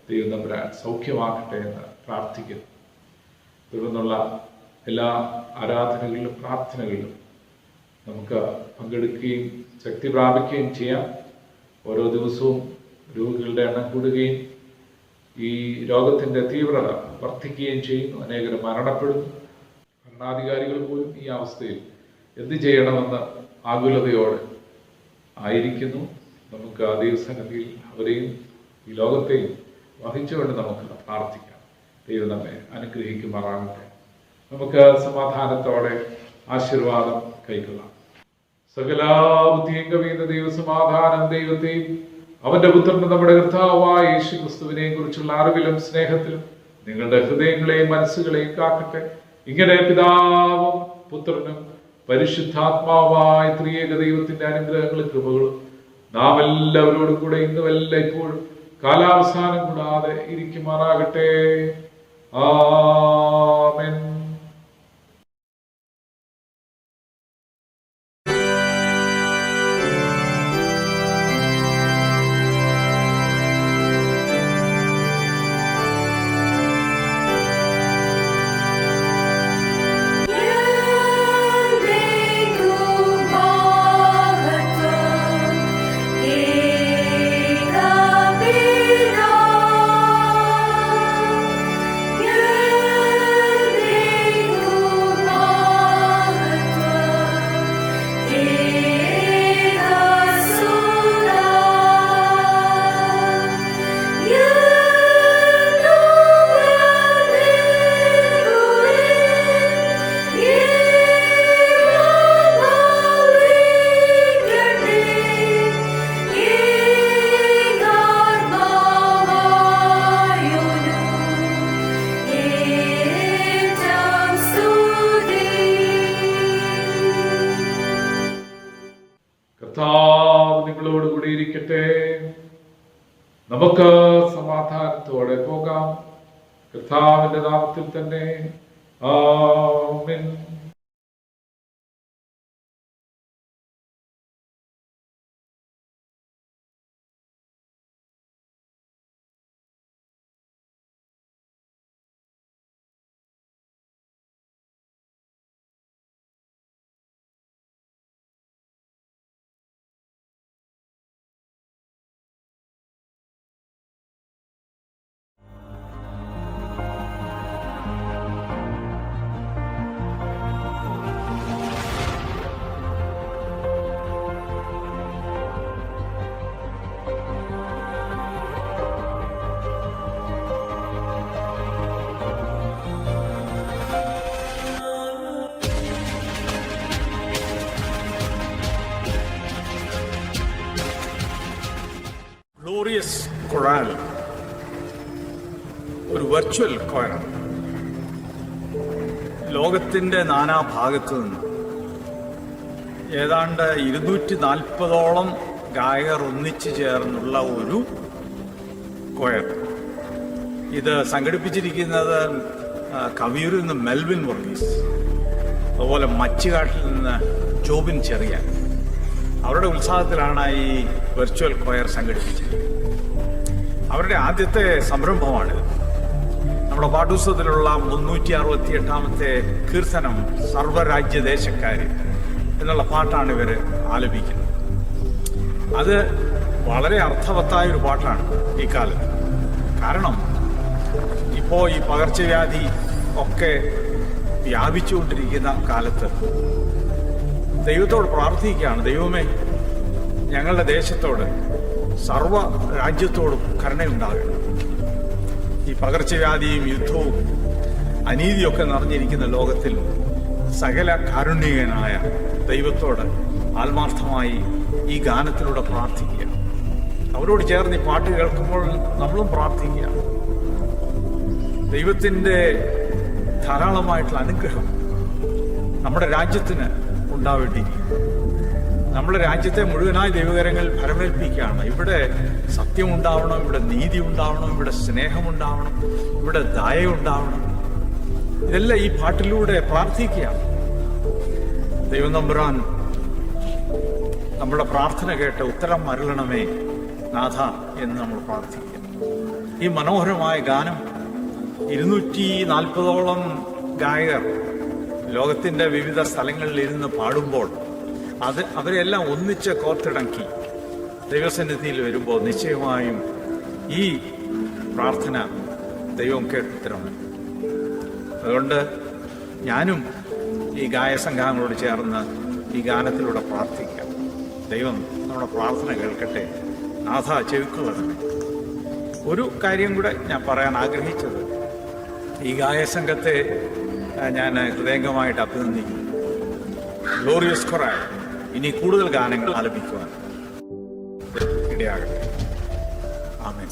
ദൈവതമ്പുരാൻ സൗഖ്യമാക്കട്ടെ എന്ന് പ്രാർത്ഥിക്കുന്നു. തുടർന്നുള്ള എല്ലാ ആരാധനകളിലും പ്രാർത്ഥനകളിലും നമുക്ക് പങ്കെടുക്കുകയും ശക്തി പ്രാപിക്കുകയും ചെയ്യാം. ഓരോ ദിവസവും രോഗികളുടെ എണ്ണം കൂടുകയും ഈ രോഗത്തിൻ്റെ തീവ്രത വർദ്ധിക്കുകയും ചെയ്യുന്നു. അനേകർ മരണപ്പെടുന്നു. ഭരണാധികാരികൾ പോലും ഈ അവസ്ഥയിൽ എന്ത് ചെയ്യണമെന്ന് ആകുലതയോടെ ആയിരിക്കുന്നു. നമുക്ക് ആ ദൈവസന്നിധിയിൽ അവരെയും ഈ ലോകത്തെയും വഹിച്ചുകൊണ്ട് നമുക്ക് പ്രാർത്ഥിക്കാം. ദൈവം നമ്മെ അനുഗ്രഹിക്കുമാറാകട്ടെ. നമുക്ക് സമാധാനത്തോടെ ആശീർവാദം കൈക്കൊള്ളാം. സകല ബുദ്ധിയും കവിയുന്ന ദൈവസമാധാനം ദൈവത്തെയും അവന്റെ പുത്രനും നമ്മുടെ കർത്താവായ യേശു ക്രിസ്തുവിനെയും കുറിച്ചുള്ള അറിവിലും സ്നേഹത്തിലും നിങ്ങളുടെ ഹൃദയങ്ങളെയും മനസ്സുകളെയും കാക്കട്ടെ. ഇങ്ങനെ പിതാവും പുത്രനും പരിശുദ്ധാത്മാവായ ത്രിയേക ദൈവത്തിന്റെ അനുഗ്രഹങ്ങളും കൃപകളും നാം എല്ലാവരോടും കൂടെ ഇന്നും എല്ലായ്പ്പോഴും കാലാവസാനം കൂടാതെ ഇരിക്കുമാറാകട്ടെ. ആമേൻ. കർത്താവ് നിങ്ങളോടുകൂടി ഇരിക്കട്ടെ. നമുക്ക് സമാധാനത്തോടെ പോകാം. കർത്താവിന്റെ നാമത്തിൽ തന്നെ. ആമേൻ. ഗ്ലോറിയസ് കൊറാൽ ഒരു വെർച്വൽ കോയറാണ്. ലോകത്തിൻ്റെ നാനാഭാഗത്തു നിന്ന് ഏതാണ്ട് 240ഓളം ഗായകർ ഒന്നിച്ചു ചേർന്നുള്ള ഒരു കൊയർ. ഇത് സംഘടിപ്പിച്ചിരിക്കുന്നത് കവിയൂരിൽ നിന്ന് മെൽവിൻ വർഗീസ്, അതുപോലെ മച്ചുകാട്ടിൽ നിന്ന് ജോബിൻ ചെറിയാൻ. അവരുടെ ഉത്സാഹത്തിലാണ് ഈ വെർച്വൽ കൊയർ സംഘടിപ്പിച്ചത്. അവരുടെ ആദ്യത്തെ സംരംഭമാണിത്. നമ്മുടെ പാഠപുസ്തകത്തിലുള്ള 368-ാമത്തെ കീർത്തനം സർവ്വരാജ്യദേശക്കാര് എന്നുള്ള പാട്ടാണ് ഇവർ ആലപിക്കുന്നത്. അത് വളരെ അർത്ഥവത്തായ ഒരു പാട്ടാണ് ഈ കാലത്ത്. കാരണം ഇപ്പോൾ ഈ പകർച്ചവ്യാധി ഒക്കെ വ്യാപിച്ചുകൊണ്ടിരിക്കുന്ന കാലത്ത് ദൈവത്തോട് പ്രാർത്ഥിക്കുകയാണ്, ദൈവമേ ഞങ്ങളുടെ ദേശത്തോട് സർവ്വ രാജ്യത്തോടും കരുണയുണ്ടാകണം. ഈ പകർച്ചവ്യാധിയും യുദ്ധവും അനീതിയൊക്കെ നിറഞ്ഞിരിക്കുന്ന ലോകത്തിൽ സകല കാരുണ്യകനായ ദൈവത്തോട് ആത്മാർത്ഥമായി ഈ ഗാനത്തിലൂടെ പ്രാർത്ഥിക്കുക. അവരോട് ചേർന്ന് ഈ പാട്ട് കേൾക്കുമ്പോൾ നമ്മളും പ്രാർത്ഥിക്കുക. ദൈവത്തിൻ്റെ ധാരാളമായിട്ടുള്ള അനുഗ്രഹം നമ്മുടെ രാജ്യത്തിന് ഉണ്ടാവേണ്ടിയിരിക്കും. നമ്മുടെ രാജ്യത്തെ മുഴുവനായി ദൈവകരങ്ങളിൽ ഫലമേൽപ്പിക്കുകയാണ്. ഇവിടെ സത്യം ഉണ്ടാവണം, ഇവിടെ നീതി ഉണ്ടാവണം, ഇവിടെ സ്നേഹമുണ്ടാവണം, ഇവിടെ ദയ ഉണ്ടാവണം. ഇതെല്ലാം ഈ പാട്ടിലൂടെ പ്രാർത്ഥിക്കുകയാണ്. ദൈവം തമ്പുരാൻ നമ്മുടെ പ്രാർത്ഥന കേട്ട് ഉത്തരം മരുളണമേ നാഥ എന്ന് നമ്മൾ പ്രാർത്ഥിക്കുക. ഈ മനോഹരമായ ഗാനം 240ഓളം ഗായകർ ലോകത്തിൻ്റെ വിവിധ സ്ഥലങ്ങളിൽ ഇരുന്ന് പാടുമ്പോൾ അവരെല്ലാം ഒന്നിച്ച് കോർത്തിണക്കി ദൈവസന്നിധിയിൽ വരുമ്പോൾ നിശ്ചയമായും ഈ പ്രാർത്ഥന ദൈവം കേട്ടുത്തരമാണ്. അതുകൊണ്ട് ഞാനും ഈ ഗായസംഘങ്ങളോട് ചേർന്ന് ഈ ഗാനത്തിലൂടെ പ്രാർത്ഥിക്കാം. ദൈവം നമ്മുടെ പ്രാർത്ഥന കേൾക്കട്ടെ. നാഥ ചെവിക്കൊള്ളണമേ. ഒരു കാര്യം കൂടെ ഞാൻ പറയാൻ ആഗ്രഹിച്ചത്, ഈ ഗായസംഘത്തെ ഞാൻ ഹൃദയംഗമായിട്ട് അഭിനന്ദിക്കുന്നു. ഗ്ലോറിയസ് കൊറാൾ ഇനി കൂടുതൽ ഗാനങ്ങൾ ആലപിക്കുവാൻ ഇടയാകട്ടെ. ആമേൻ.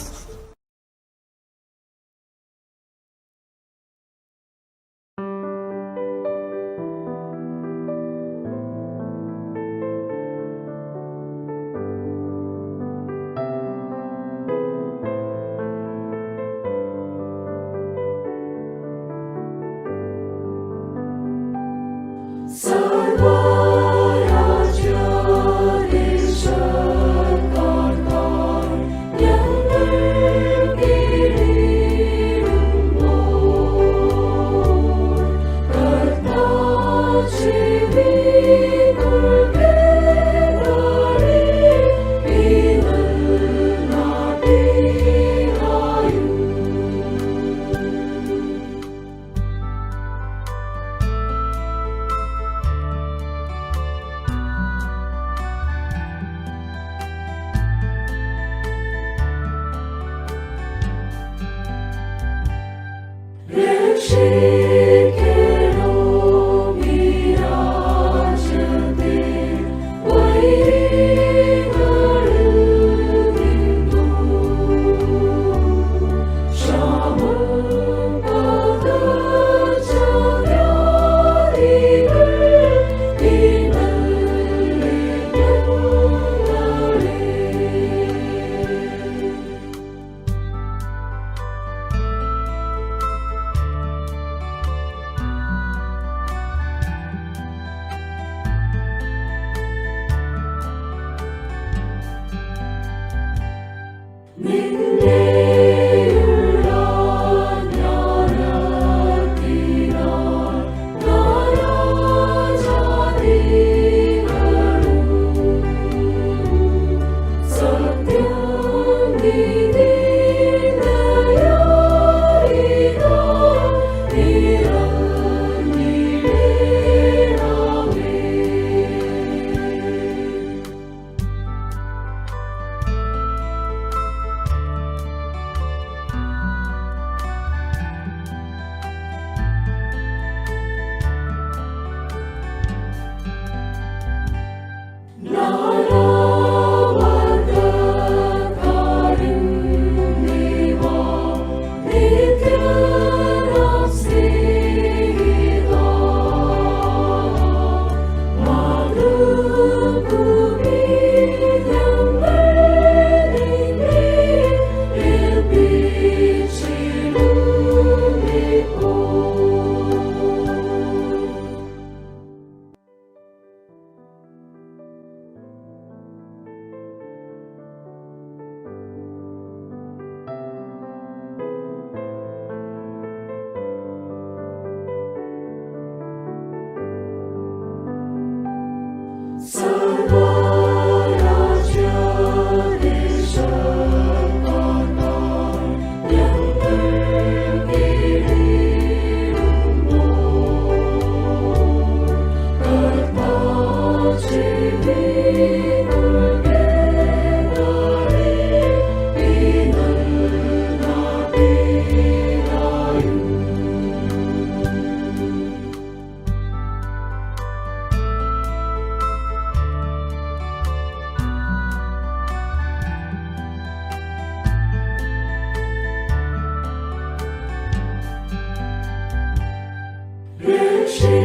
श्री